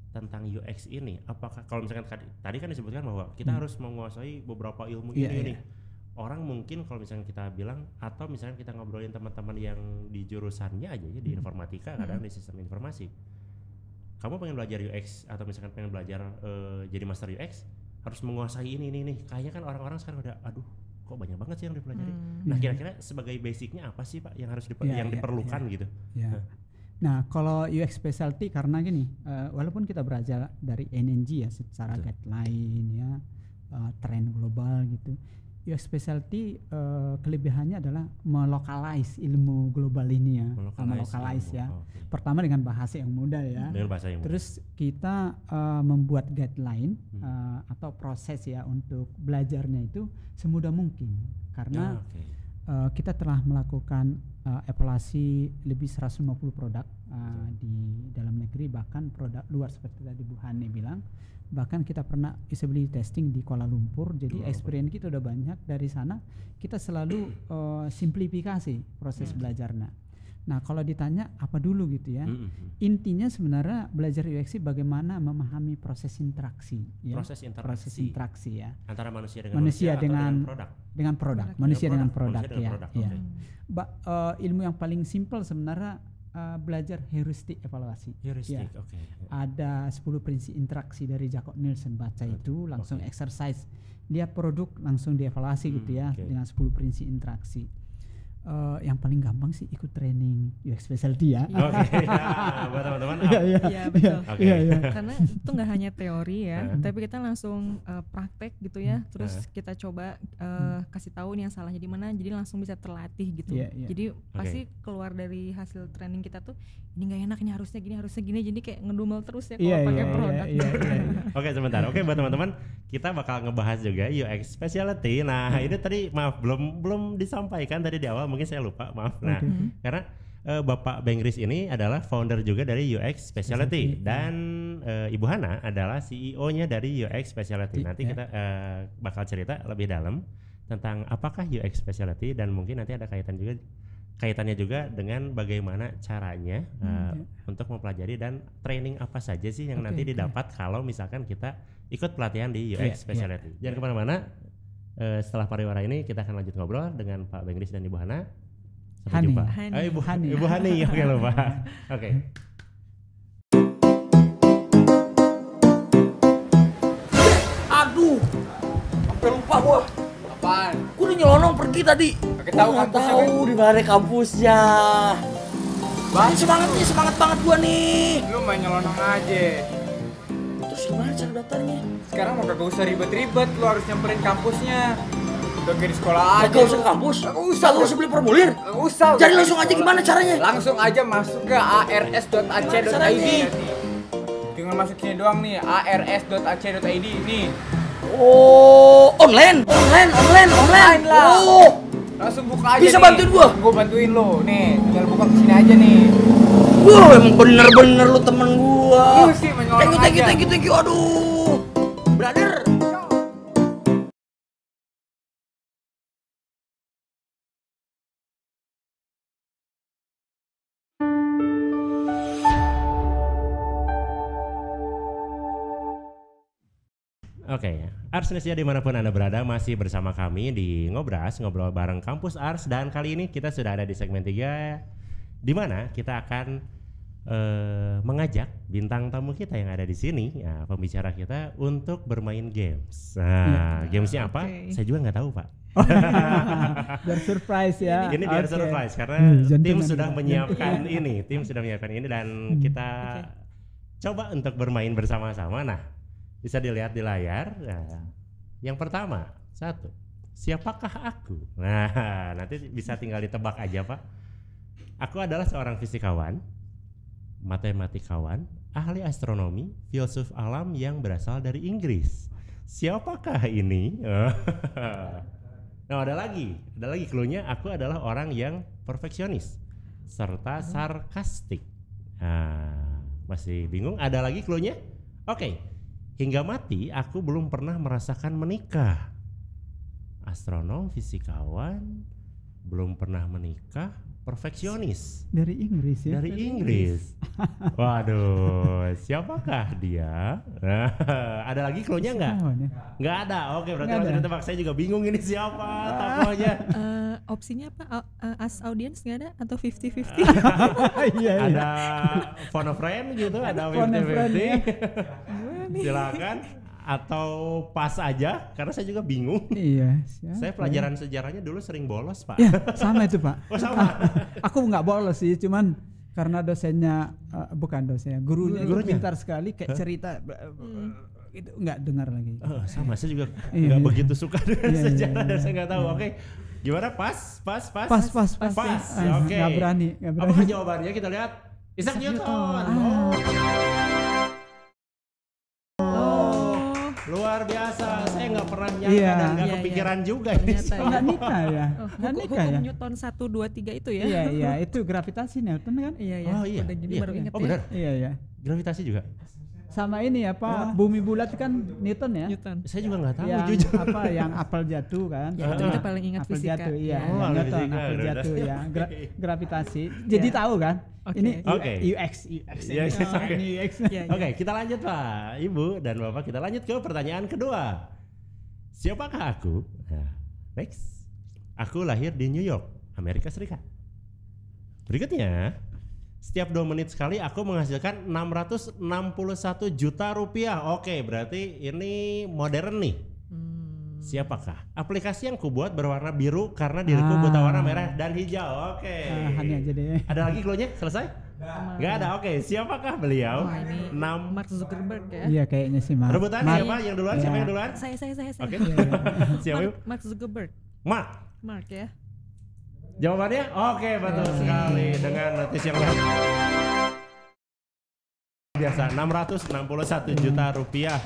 Speaker 1: tentang UX ini, apakah kalau misalkan tadi kan disebutkan bahwa kita harus menguasai beberapa ilmu ini nih. Orang mungkin kalau misalkan kita bilang atau misalkan kita ngobrolin teman-teman yang di jurusannya aja ya, di informatika, kadang di sistem informasi. Kamu pengen belajar UX atau misalkan pengen belajar jadi master UX, harus menguasai ini nih. Kayaknya kan orang-orang sekarang udah kok banyak banget sih yang dipelajari. Nah, kira-kira sebagai basicnya apa sih Pak yang harus diperlukan gitu?
Speaker 2: Nah, kalau UX specialty karena gini, walaupun kita belajar dari NNG ya secara guideline ya, tren global gitu. UX specialty kelebihannya adalah melokalize ilmu global ini ya, melokalize ya. Pertama dengan bahasa yang mudah ya. Terus kita membuat guideline atau proses ya untuk belajarnya itu semudah mungkin, karena kita telah melakukan evaluasi lebih 150 produk di dalam negeri, bahkan produk luar seperti tadi Bu Hani bilang. Bahkan kita pernah usability testing di Kuala Lumpur. Jadi experience kita udah banyak dari sana. Kita selalu simplifikasi proses belajarnya. Nah, kalau ditanya apa dulu gitu ya, intinya sebenarnya belajar UX bagaimana memahami proses interaksi, ya. Proses interaksi ya.
Speaker 1: Antara manusia dengan produk.
Speaker 2: Dengan produk. Manusia dengan produk ya. Ilmu yang paling simpel sebenarnya belajar heuristik evaluasi.
Speaker 1: Heuristik,
Speaker 2: Ada 10 prinsip interaksi dari Jacob Nielsen, baca itu langsung exercise. Lihat produk langsung dievaluasi gitu ya dengan 10 prinsip interaksi. Yang paling gampang sih ikut training UX Specialty ya.
Speaker 1: Buat teman-teman.
Speaker 3: Iya betul. Karena itu nggak hanya teori ya, tapi kita langsung praktek gitu ya. Terus kita coba kasih tahu nih yang salahnya di mana, jadi langsung bisa terlatih gitu. Jadi pasti keluar dari hasil training kita tuh ini nggak enak, ini harusnya gini, jadi kayak ngedumel terus ya kalau pakai produk.
Speaker 1: Oke, sebentar. Oke, buat teman-teman, kita bakal ngebahas juga UX Specialty. Nah, ini tadi maaf belum disampaikan tadi di awal, mungkin saya lupa, maaf. Nah, karena Bapak Benggris ini adalah founder juga dari UX Specialty dan Ibu Hana adalah CEO-nya dari UX Specialty. Nanti kita bakal cerita lebih dalam tentang apakah UX Specialty dan mungkin nanti ada kaitannya juga dengan bagaimana caranya untuk mempelajari dan training apa saja sih yang nanti didapat kalau misalkan kita ikut pelatihan di UX Specialty. Jangan kemana-mana, setelah pariwara ini kita akan lanjut ngobrol dengan Pak Benggris dan Ibu Hana. Sampai jumpa. Ibu Hani, oke lupa. Oke.
Speaker 4: Aduh, sampai lupa gua.
Speaker 5: Apaan?
Speaker 4: Gua udah nyelonong pergi tadi. Gua nggak tahu di mana kampusnya. Semangat banget gua nih.
Speaker 5: Lu main nyelonong aja.
Speaker 4: Terus gimana cara daftarnya?
Speaker 5: Sekarang mau kagak usah ribet-ribet, lu harus nyamperin kampusnya. Udah kayak di sekolah aja.
Speaker 4: Kagak usah ke kampus? Kagak usah beli formulir?
Speaker 5: Kagak usah.
Speaker 4: Jadi langsung aja gimana caranya?
Speaker 5: Langsung aja masuk ke ars.ac.id. Tinggal masuk sini doang nih, ars.ac.id nih.
Speaker 4: Oh, online lah. Oh,
Speaker 5: langsung buka aja.
Speaker 4: Bisa bantuin gua?
Speaker 5: Gua bantuin lo. Nih, tinggal buka kesini aja nih.
Speaker 4: Wah, emang bener-bener lu temen gua.
Speaker 5: Lu sih menyolong
Speaker 4: Thank you. Aduh, brother.
Speaker 1: Oke, Arsnesia dimanapun Anda berada masih bersama kami di Ngobras, ngobrol bareng Kampus Ars, dan kali ini kita sudah ada di segmen 3 di mana kita akan mengajak bintang tamu kita yang ada di sini, ya, pembicara kita untuk bermain games. Nah, gamesnya apa? Saya juga nggak tahu, Pak.
Speaker 2: Biar surprise ya.
Speaker 1: Ini biar surprise karena tim sudah menyiapkan ini, dan kita coba untuk bermain bersama-sama. Nah, bisa dilihat di layar. Nah, yang pertama, siapakah aku? Nah, nanti bisa tinggal ditebak aja, Pak. Aku adalah seorang fisikawan, matematikawan, ahli astronomi, filsuf alam yang berasal dari Inggris. Siapakah ini? Nah, ada lagi cluenya. Aku adalah orang yang perfeksionis serta sarkastik. Nah, masih bingung? Ada lagi cluenya? Oke. Hingga mati aku belum pernah merasakan menikah. Astronom, fisikawan, belum pernah menikah, perfeksionis.
Speaker 2: Dari Inggris ya?
Speaker 1: Dari Inggris. Waduh, siapakah dia? Ada lagi cluenya nggak? Nggak ada. Oke, berarti langsung ditebak. Saya juga bingung ini siapa tokohnya.
Speaker 3: Opsinya apa? As audience nggak ada atau 50-50?
Speaker 1: Ada phone a friend gitu, ada 50-50. Silakan, atau pas aja karena saya juga bingung.
Speaker 2: Iya.
Speaker 1: Saya pelajaran sejarahnya dulu sering bolos, Pak.
Speaker 2: Ya, sama itu, Pak.
Speaker 1: Oh, sama.
Speaker 2: Aku nggak bolos sih, cuman karena dosennya gurunya pintar sekali kayak cerita itu nggak dengar lagi.
Speaker 1: Sama, saya juga nggak begitu suka dengan sejarah dan saya nggak tahu. Oke. Gimana? Pas. Oke.
Speaker 2: Nggak berani.
Speaker 1: Apakah jawabannya? Kita lihat. Isaac Newton. Luar biasa. Saya nggak pernah nyangka dan nggak kepikiran juga ini.
Speaker 2: Nggak nikah ya.
Speaker 3: Hukum Newton 1, 2, 3 itu ya.
Speaker 2: Iya, itu gravitasi Newton kan?
Speaker 3: Iya.
Speaker 1: Oh iya.
Speaker 3: Udah gini baru ingat ya.
Speaker 1: Oh benar.
Speaker 2: Iya.
Speaker 1: Gravitasi juga.
Speaker 2: Sama ini bumi bulat kan Newton ya?
Speaker 3: Newton.
Speaker 1: Saya juga nggak tahu
Speaker 2: yang
Speaker 1: jujur.
Speaker 2: yang apel jatuh kan?
Speaker 3: Ya, itu udah paling ingat
Speaker 2: apel
Speaker 3: fisika.
Speaker 2: Jatuh, iya.
Speaker 1: Newton,
Speaker 2: apel jatuh ya. Gravitasi. Jadi tahu kan? Ini UX.
Speaker 1: Oke, kita lanjut Pak, Ibu dan Bapak, kita lanjut ke pertanyaan kedua. Siapakah aku? Nah, next. Aku lahir di New York, Amerika Serikat. Berikutnya, setiap 2 menit sekali aku menghasilkan 661 juta rupiah. Oke, berarti ini modern nih. Siapakah? Aplikasi yang kubuat berwarna biru karena diriku buta warna merah dan hijau. Oke.
Speaker 2: Hani aja deh.
Speaker 1: Ada lagi clue-nya? Selesai? Gak ada. Oke, siapakah beliau?
Speaker 3: Ini Mark Zuckerberg ya.
Speaker 2: Iya kayaknya sih Mark.
Speaker 1: Rebutan siapa yang duluan? Siapa yang duluan?
Speaker 3: Saya.
Speaker 1: Oke. Siapa?
Speaker 3: Mark Zuckerberg. Mark ya.
Speaker 1: Jawabannya? Oke, betul sekali dengan notis yang lain. Biasa 661 juta rupiah.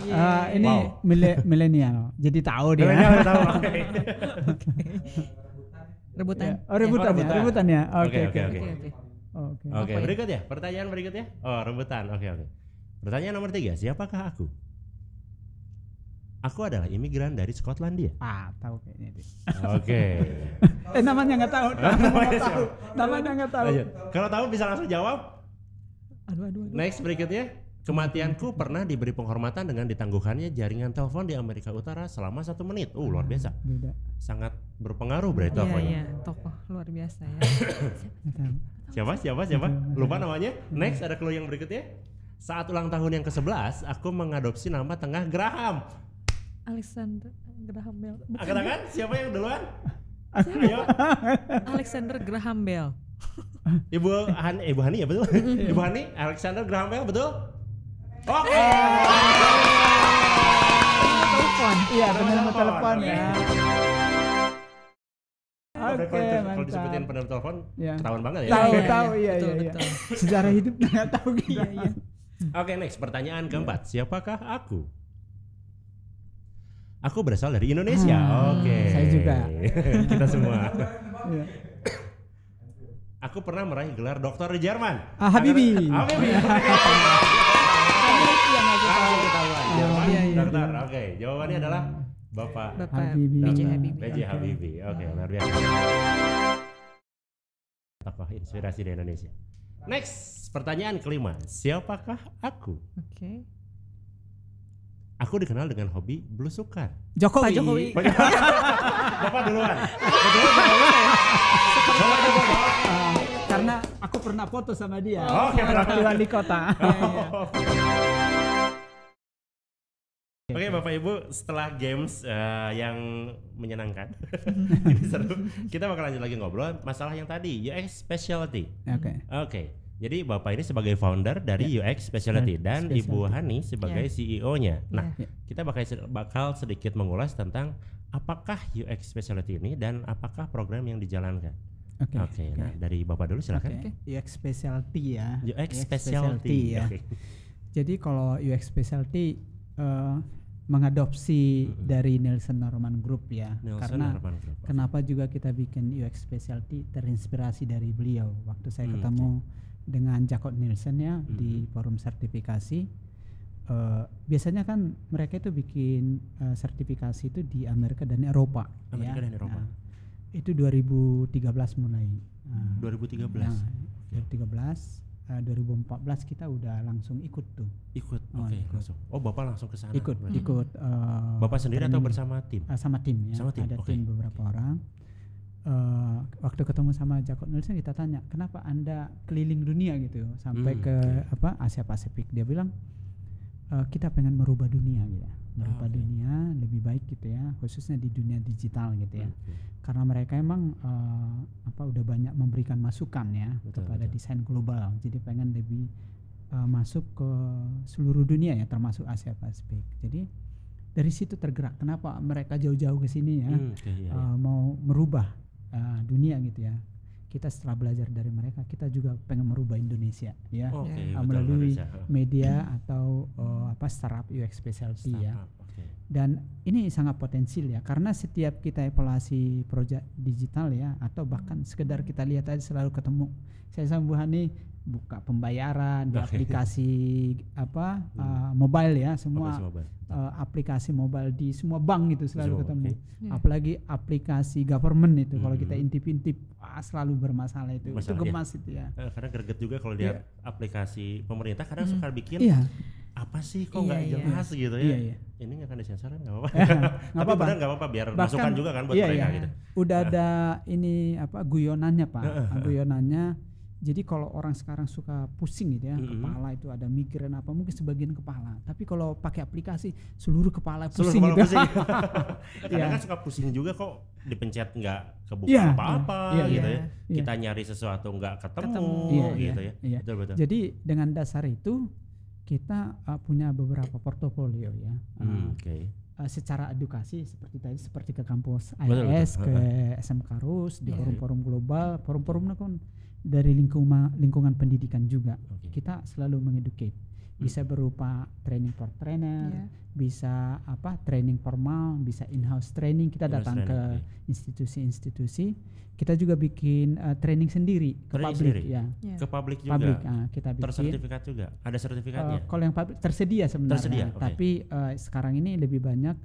Speaker 2: Ini milenial. Jadi tahu dia.
Speaker 1: Milenial tahu.
Speaker 3: Rebutan.
Speaker 2: Rebutan ya.
Speaker 1: Oke, berikutnya. Pertanyaan berikutnya. Oh, rebutan. Oke. Pertanyaan nomor 3. Siapakah aku? Aku adalah imigran dari Skotlandia.
Speaker 2: Tahu kayaknya dia.
Speaker 1: Oke.
Speaker 2: Namanya nggak tahu. Namanya nggak tahu.
Speaker 1: Kalau tahu bisa langsung jawab.
Speaker 3: Aduh.
Speaker 1: Next berikutnya. Kematianku pernah diberi penghormatan dengan ditangguhkannya jaringan telepon di Amerika Utara selama 1 menit. Luar biasa.
Speaker 2: Beda.
Speaker 1: Sangat berpengaruh berarti teleponnya.
Speaker 3: Iya, tokoh luar biasa ya.
Speaker 1: Siapa? Lupa namanya. Next ada clue yang berikutnya. Saat ulang tahun yang ke-11, aku mengadopsi nama tengah Graham.
Speaker 3: Alexander Graham Bell.
Speaker 1: Katakan siapa yang duluan? Ayo.
Speaker 3: Alexander Graham Bell.
Speaker 1: Ibu Hani ya betul? Ibu Hani, Alexander Graham Bell betul? Oke.
Speaker 3: Telepon.
Speaker 2: Iya, benar telepon ya. Oke,
Speaker 1: kalau disebutin penerima telepon, ketahuan banget ya.
Speaker 2: Tahu, iya. Sejarah hidup nggak tahu gitu.
Speaker 3: Iya.
Speaker 1: Oke, next pertanyaan keempat. Siapakah aku? Aku berasal dari Indonesia. Oke.
Speaker 2: Saya juga.
Speaker 1: Kita semua. Aku pernah meraih gelar doktor di Jerman.
Speaker 2: Habibie.
Speaker 1: Dokter. Oke, jawabannya adalah Bapak B.J. Habibie. Oke, luar biasa. Tokoh inspirasi di Indonesia. Next, pertanyaan kelima. Siapakah aku?
Speaker 3: Oke.
Speaker 1: Aku dikenal dengan hobi belusukan.
Speaker 2: Jokowi.
Speaker 1: Bapak duluan.
Speaker 2: Karena aku pernah foto sama dia.
Speaker 1: Oke,
Speaker 2: waktu wali kota.
Speaker 1: Oke, Bapak Ibu, setelah games yang menyenangkan, ini seru. Kita bakal lanjut lagi ngobrol masalah yang tadi, UX Specialty. Oke. Jadi Bapak ini sebagai founder dari UX Specialty dan Ibu Hani sebagai CEO-nya. Nah, kita bakal sedikit mengulas tentang apakah UX Specialty ini dan apakah program yang dijalankan. Oke. Nah dari Bapak dulu silakan.
Speaker 2: UX Specialty ya.
Speaker 1: UX Specialty
Speaker 2: ya. Jadi kalau UX Specialty mengadopsi dari Nielsen Norman Group ya. Kenapa juga kita bikin UX Specialty terinspirasi dari beliau. Waktu saya ketemu dengan Jacob Nielsen ya di forum sertifikasi, biasanya kan mereka itu bikin sertifikasi itu di Amerika dan Eropa. Itu 2013 mulai.
Speaker 1: 2013.
Speaker 2: 2014 kita udah langsung ikut tuh.
Speaker 1: Langsung. Oh, Bapak langsung ke sana.
Speaker 2: Ikut.
Speaker 1: Bapak sendiri atau bersama tim?
Speaker 2: Sama tim ya. Ada tim beberapa orang. Waktu ketemu sama Jacob Nielsen kita tanya, kenapa Anda keliling dunia gitu sampai ke Asia Pasifik? Dia bilang kita pengen merubah dunia gitu ya. Dunia lebih baik gitu ya, khususnya di dunia digital gitu ya. Karena mereka emang udah banyak memberikan masukan ya kepada desain global. Jadi pengen lebih masuk ke seluruh dunia ya, termasuk Asia Pasifik. Jadi dari situ tergerak kenapa mereka jauh-jauh ke sini ya, mau merubah dunia gitu ya. Kita setelah belajar dari mereka, kita juga pengen merubah Indonesia ya, melalui media atau startup UX Specialty ya. Dan ini sangat potensial ya, karena setiap kita evaluasi proyek digital ya, atau bahkan sekedar kita lihat aja selalu ketemu. Saya sama Bu Hani buka pembayaran di aplikasi mobile ya, semua aplikasi mobile di semua bank itu selalu ketemu. Apalagi aplikasi government itu kalau kita intip-intip selalu bermasalah itu gemas itu ya.
Speaker 1: Karena greget juga kalau lihat aplikasi pemerintah kadang suka bikin apa sih kok nggak jelas gitu ya. Ini nggak akan disensor nggak apa-apa. Tapi benar nggak apa-apa biar masukan juga kan buat mereka gitu.
Speaker 2: Udah ada ini guyonannya Pak, guyonannya. Jadi kalau orang sekarang suka pusing gitu ya, kepala itu ada migrain apa mungkin sebagian kepala. Tapi kalau pakai aplikasi seluruh kepala pusing gitu.
Speaker 1: Kadang kan suka pusing juga kok dipencet nggak kebuka apa-apa gitu ya. Kita nyari sesuatu nggak ketemu gitu ya. Betul.
Speaker 2: Jadi dengan dasar itu kita punya beberapa portofolio ya. Secara edukasi seperti ke kampus IAS, ke SMK RUS, di forum-forum global, forum-forum kan dari lingkungan pendidikan juga. Kita selalu mengeducate. Bisa berupa training for trainer, bisa training formal, bisa in-house training. Kita datang ke institusi-institusi. Kita juga bikin training sendiri ke publik ya.
Speaker 1: Ke publik juga.
Speaker 2: Kita bikin.
Speaker 1: Tersertifikat juga. Ada sertifikatnya.
Speaker 2: Kalau yang publik tersedia sebenarnya. Tapi sekarang ini lebih banyak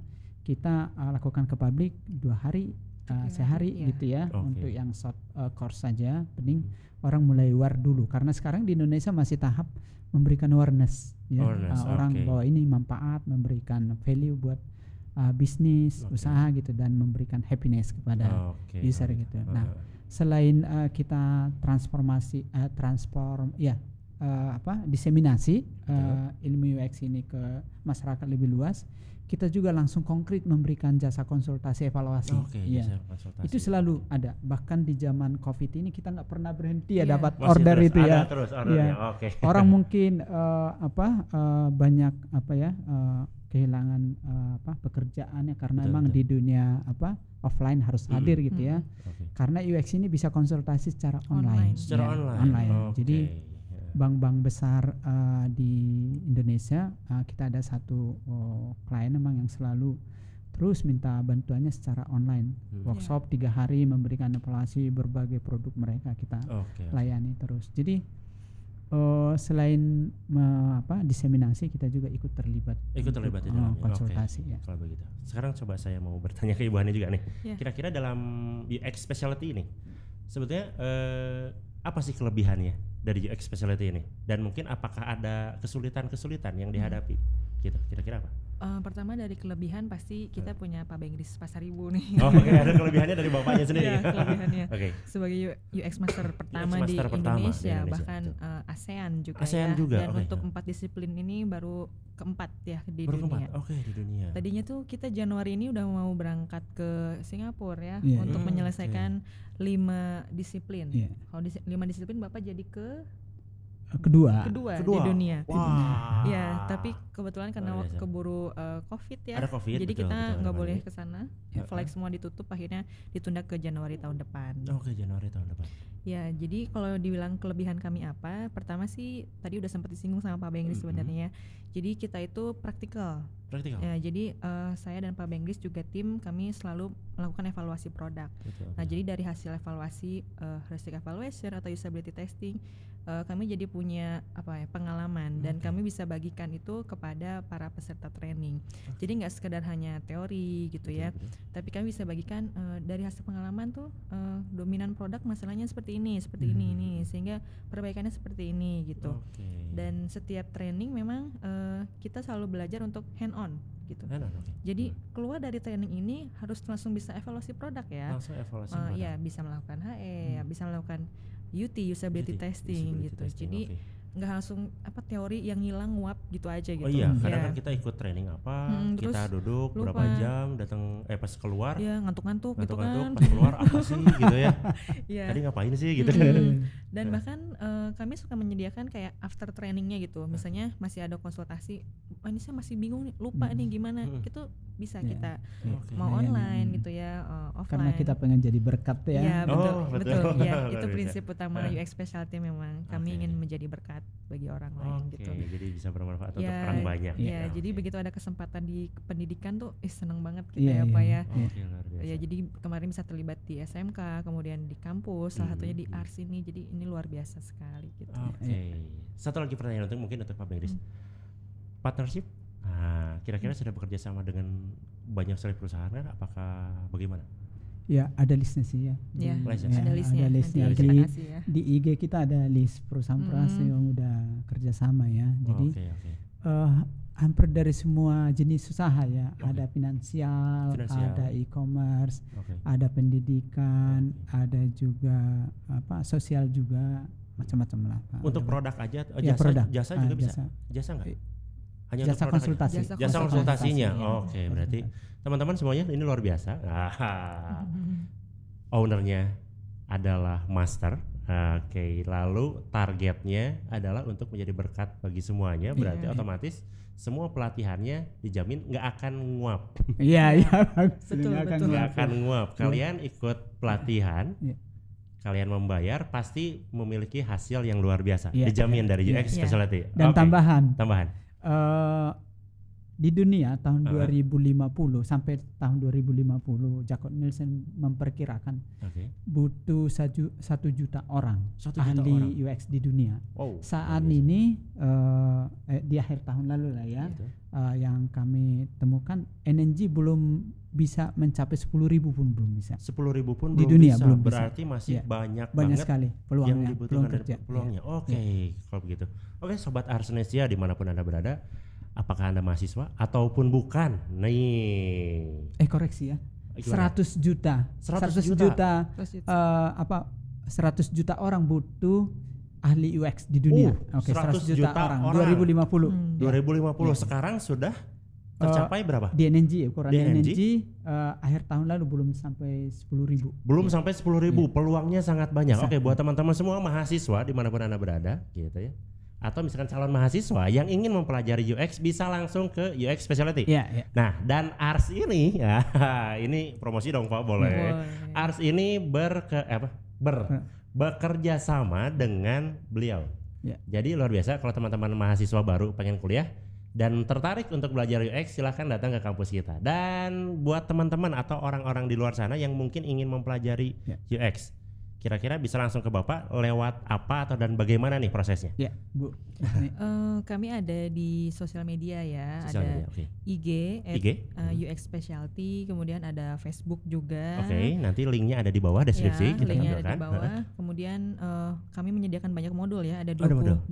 Speaker 2: kita lakukan ke publik 2 hari. Sehari gitu ya. Untuk yang short course saja, penting orang mulai aware dulu karena sekarang di Indonesia masih tahap memberikan awareness ya. Orang bahwa ini manfaat, memberikan value buat bisnis, usaha gitu, dan memberikan happiness kepada user gitu. Nah, selain kita diseminasi ilmu UX ini ke masyarakat lebih luas, kita juga langsung konkret memberikan jasa konsultasi evaluasi. Jasa konsultasi. Itu selalu ada. Bahkan di zaman COVID ini kita nggak pernah berhenti dapat order terus, itu ya.
Speaker 1: Terus ordernya.
Speaker 2: Orang mungkin banyak kehilangan pekerjaannya karena memang di dunia offline harus hadir gitu ya. Karena UX ini bisa konsultasi secara online. Jadi bank-bank besar di Indonesia, kita ada satu klien memang yang selalu terus minta bantuannya secara online. Workshop 3 hari memberikan evaluasi berbagai produk mereka, kita layani terus. Jadi selain diseminasi, kita juga ikut terlibat di dalam konsultasi ya.
Speaker 1: Kalau begitu. Sekarang coba saya mau bertanya ke Ibu Hani juga nih. Kira-kira dalam UX specialty ini sebetulnya apa sih kelebihannya dari UX specialty ini, dan mungkin apakah ada kesulitan-kesulitan yang dihadapi gitu, kira-kira apa?
Speaker 3: Pertama dari kelebihan pasti kita punya Pak Benggris Pasaribu nih.
Speaker 1: Ada kelebihannya dari bapaknya sendiri.
Speaker 3: Kelebihannya. Sebagai UX Master pertama di Indonesia, bahkan ASEAN juga. Dan untuk 4 disiplin ini baru keempat ya di dunia.
Speaker 1: Di dunia.
Speaker 3: Tadinya tuh kita Januari ini udah mau berangkat ke Singapura ya untuk menyelesaikan 5 disiplin. Kalau 5 disiplin Bapak jadi kedua di dunia. Ya, tapi kebetulan karena keburu COVID ya. Jadi kita nggak boleh ke sana. Flight semua ditutup, akhirnya ditunda ke Januari tahun depan.
Speaker 1: Januari tahun depan.
Speaker 3: Ya, jadi kalau dibilang kelebihan kami apa? Pertama sih tadi udah sempat disinggung sama Pak Benggris sebenarnya. Jadi kita itu praktikal. Ya, jadi saya dan Pak Benggris juga tim kami selalu melakukan evaluasi produk. Nah, jadi dari hasil evaluasi heuristic evaluation atau usability testing, kami jadi punya pengalaman dan kami bisa bagikan itu kepada para peserta training. Jadi nggak sekedar hanya teori gitu ya, tapi kami bisa bagikan dari hasil pengalaman tuh dominan produk masalahnya seperti ini, sehingga perbaikannya seperti ini gitu. Dan setiap training memang kita selalu belajar untuk hand on gitu. Jadi keluar dari training ini harus langsung bisa evaluasi produk ya. Ya, bisa melakukan HE, bisa melakukan UT, usability testing gitu. Jadi nggak langsung teori yang hilang nguap gitu aja gitu.
Speaker 1: Kadang kan kita ikut training kita duduk berapa jam, datang pas keluar
Speaker 3: ngantuk-ngantuk gitu kan.
Speaker 1: Pas keluar apa sih gitu ya. Tadi ngapain sih gitu.
Speaker 3: Dan bahkan kami suka menyediakan kayak after trainingnya gitu. Misalnya masih ada konsultasi, ini saya masih bingung nih, lupa nih gimana. Itu bisa kita mau online gitu ya, offline.
Speaker 2: Karena kita pengen jadi berkat ya.
Speaker 3: Betul. Ya, itu prinsip utama UX specialty memang. Kami ingin menjadi berkat bagi orang lain gitu.
Speaker 1: Jadi bisa bermanfaat untuk orang banyak.
Speaker 3: Iya, jadi begitu ada kesempatan di pendidikan tuh seneng banget kita Pak ya. Ya jadi kemarin bisa terlibat di SMK, kemudian di kampus, salah satunya di ARS ini. Jadi ini luar biasa sekali gitu.
Speaker 1: Satu lagi pertanyaan mungkin untuk Pak Bengris. Partnership, kira-kira sudah bekerja sama dengan banyak sekali perusahaan kan? Apakah bagaimana?
Speaker 2: Ya, ada listnya sih ya.
Speaker 3: Ada listnya.
Speaker 2: Di IG kita ada list perusahaan-perusahaan yang udah kerjasama ya. Jadi hampir dari semua jenis usaha ya. Ada finansial, ada e-commerce, ada pendidikan, ada juga sosial juga, macam-macam lah.
Speaker 1: Untuk produk aja, jasa juga bisa. Jasa nggak? Hanya
Speaker 2: jasa konsultasi.
Speaker 1: Jasa konsultasinya. Berarti teman-teman semuanya ini luar biasa. Ownernya adalah master. Lalu targetnya adalah untuk menjadi berkat bagi semuanya. Berarti otomatis semua pelatihannya dijamin nggak akan nguap.
Speaker 2: Iya.
Speaker 3: Betul.
Speaker 1: Nggak akan nguap. Kalian ikut pelatihan. Kalian membayar pasti memiliki hasil yang luar biasa. Dijamin dari UX Specialty.
Speaker 2: Dan tambahan.
Speaker 1: Di
Speaker 2: dunia tahun 2050 sampai tahun 2050 Jacob Nielsen memperkirakan butuh 1 juta orang ahli UX di dunia. Saat ini di akhir tahun lalu lah ya, yang kami temukan NNG belum bisa mencapai 10.000 pun belum bisa.
Speaker 1: 10.000 pun
Speaker 2: di
Speaker 1: belum
Speaker 2: dunia
Speaker 1: bisa.
Speaker 2: Belum
Speaker 1: berarti
Speaker 2: bisa.
Speaker 1: masih banyak
Speaker 2: sekali peluangnya
Speaker 1: yang dibutuhkan dari peluangnya. Kalau begitu. Sobat Arsnesia dimanapun Anda berada, apakah Anda mahasiswa ataupun bukan? Nih.
Speaker 2: Koreksi ya. 100 juta. 100 juta orang butuh ahli UX di dunia. 100 juta orang. 2050.
Speaker 1: 2050 sekarang sudah tercapai berapa?
Speaker 2: Di NNG, ukuran NNG akhir tahun lalu belum sampai 10.000.
Speaker 1: Belum sampai 10.000. Peluangnya sangat banyak. Buat teman-teman semua mahasiswa dimanapun Anda berada, gitu ya. Atau misalkan calon mahasiswa yang ingin mempelajari UX bisa langsung ke UX Specialty. Nah, dan ARS ini ini promosi dong Pak, boleh. ARS ini bekerja sama dengan beliau. Jadi luar biasa kalau teman-teman mahasiswa baru pengen kuliah dan tertarik untuk belajar UX, silahkan datang ke kampus kita. Dan buat teman-teman atau orang-orang di luar sana yang mungkin ingin mempelajari UX, kira-kira bisa langsung ke Bapak lewat apa atau dan bagaimana nih prosesnya?
Speaker 2: Bu.
Speaker 3: Kami ada di sosial media ya, ada IG, UX Specialty, kemudian ada Facebook juga.
Speaker 1: Nanti linknya ada di bawah deskripsi.
Speaker 3: Linknya ada di bawah. Kemudian kami menyediakan banyak modul ya, ada 25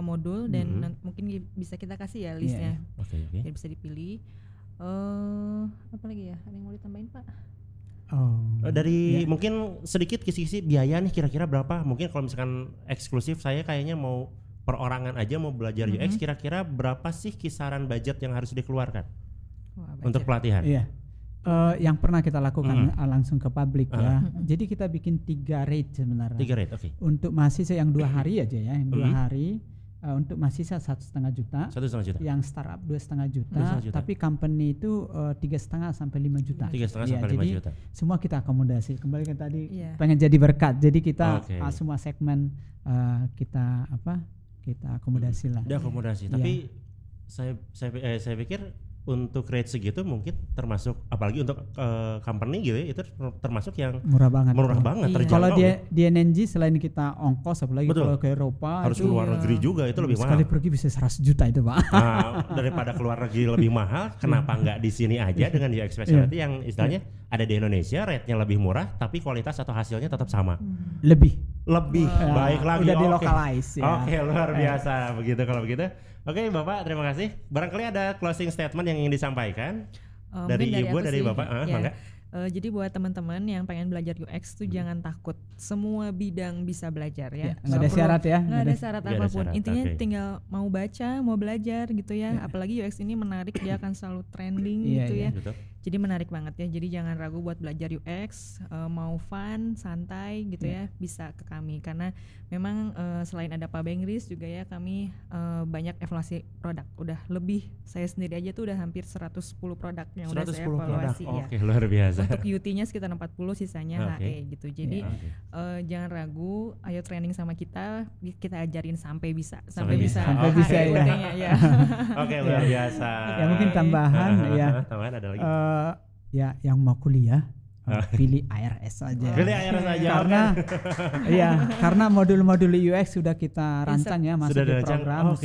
Speaker 3: modul dan mungkin bisa kita kasih ya listnya, biar bisa dipilih. Apa lagi ya? Ada yang mau ditambahin Pak?
Speaker 1: Mungkin sedikit kisi-kisi biaya nih kira-kira berapa? Mungkin kalau misalkan eksklusif saya kayaknya mau perorangan aja mau belajar UX, kira-kira berapa sih kisaran budget yang harus dikeluarkan untuk pelatihan?
Speaker 2: Yang pernah kita lakukan langsung ke publik ya. Jadi kita bikin 3 rate sebenarnya.
Speaker 1: 3 rate,
Speaker 2: Untuk mahasiswa yang 2 hari aja ya, yang 2 hari. Untuk mahasiswa 1,5 juta, yang startup 2,5 juta, tapi company itu 3,5 sampai 5 juta.
Speaker 1: 3,5 sampai 5 juta.
Speaker 2: Semua kita akomodasi. Kembali ke tadi pengen jadi berkat. Jadi kita semua segmen kita akomodasi lah.
Speaker 1: Diakomodasi. Tapi saya pikir untuk rate segitu mungkin termasuk, apalagi untuk company gitu ya, itu termasuk yang
Speaker 2: murah banget. Kalau di NNG selain kita ongkos, apalagi kalau ke Eropa
Speaker 1: harus ke luar negeri juga, itu lebih mahal.
Speaker 2: Sekali pergi bisa 100 juta itu Pak.
Speaker 1: Daripada keluar negeri lebih mahal, kenapa nggak di sini aja dengan UX Specialty yang istilahnya ada di Indonesia, rate-nya lebih murah tapi kualitas atau hasilnya tetap sama.
Speaker 2: Lebih
Speaker 1: baik lagi.
Speaker 2: Udah dilokalize ya.
Speaker 1: Luar biasa begitu kalau begitu. Bapak terima kasih. Barangkali ada closing statement yang ingin disampaikan dari Ibu, dari Bapak. Mangga.
Speaker 3: Jadi buat teman-teman yang pengen belajar UX tuh jangan takut, semua bidang bisa belajar ya.
Speaker 2: Nggak ada syarat ya.
Speaker 3: Nggak ada syarat apapun. Intinya tinggal mau baca, mau belajar gitu ya. Apalagi UX ini menarik, dia akan selalu trending gitu ya. Jadi menarik banget ya. Jadi jangan ragu buat belajar UX, mau fun, santai gitu ya, bisa ke kami karena memang selain ada Pak Bengris juga ya kami banyak evaluasi produk. Udah lebih, saya sendiri aja tuh udah hampir 110 produk yang udah saya evaluasi ya.
Speaker 1: Oke, luar biasa.
Speaker 3: Untuk UT-nya sekitar 40, sisanya HE gitu. Jadi jangan ragu, ayo training sama kita ajarin sampai bisa. Sampai bisa
Speaker 2: ya.
Speaker 1: Oke, luar biasa.
Speaker 2: Ya mungkin tambahan ya.
Speaker 1: Tambahan ada lagi.
Speaker 2: Ya yang mau kuliah pilih ARS aja.
Speaker 1: Pilih ARS aja.
Speaker 2: Karena karena modul-modul UX sudah kita rancang ya, masuk di program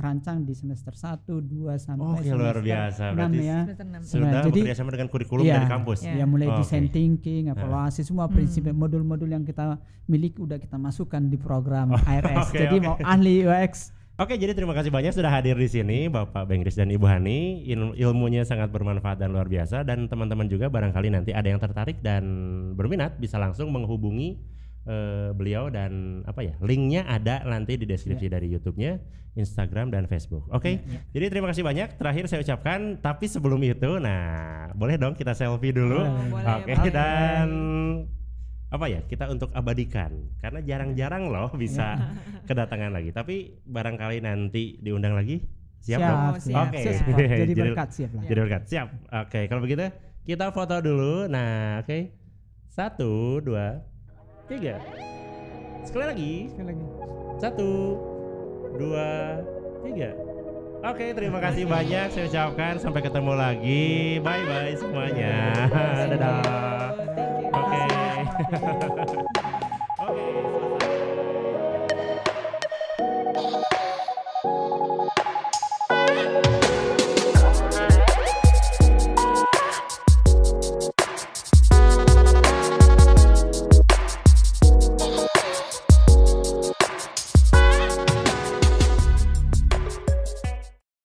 Speaker 2: rancang di semester 1, 2 sampai semester
Speaker 1: luar biasa.
Speaker 2: 6 ya.
Speaker 1: Sudah bekerjasama dengan kurikulum dari kampus.
Speaker 2: Ya mulai design thinking, evaluasi semua prinsip modul-modul yang kita miliki udah kita masukkan di program ARS. Jadi mau ahli UX.
Speaker 1: Oke, jadi terima kasih banyak sudah hadir di sini Bapak Bengris dan Ibu Hani. Ilmunya sangat bermanfaat dan luar biasa, dan teman-teman juga barangkali nanti ada yang tertarik dan berminat bisa langsung menghubungi beliau, dan linknya ada nanti di deskripsi dari YouTube-nya, Instagram dan Facebook. Oke. Jadi terima kasih banyak. Terakhir saya ucapkan, tapi sebelum itu, boleh dong kita selfie dulu. Oke. Dan kita untuk abadikan karena jarang-jarang loh bisa kedatangan lagi, tapi barangkali nanti diundang lagi. Siap dong?
Speaker 2: Oke. Jadi berkat siap lah.
Speaker 1: Jadi berkat siap. Oke, kalau begitu kita foto dulu. Nah, oke. 1, 2, 3. Sekali lagi. 1, 2, 3. Oke, terima kasih banyak. Saya ucapkan sampai ketemu lagi. Bye bye semuanya. Dadah. Oke. Oke.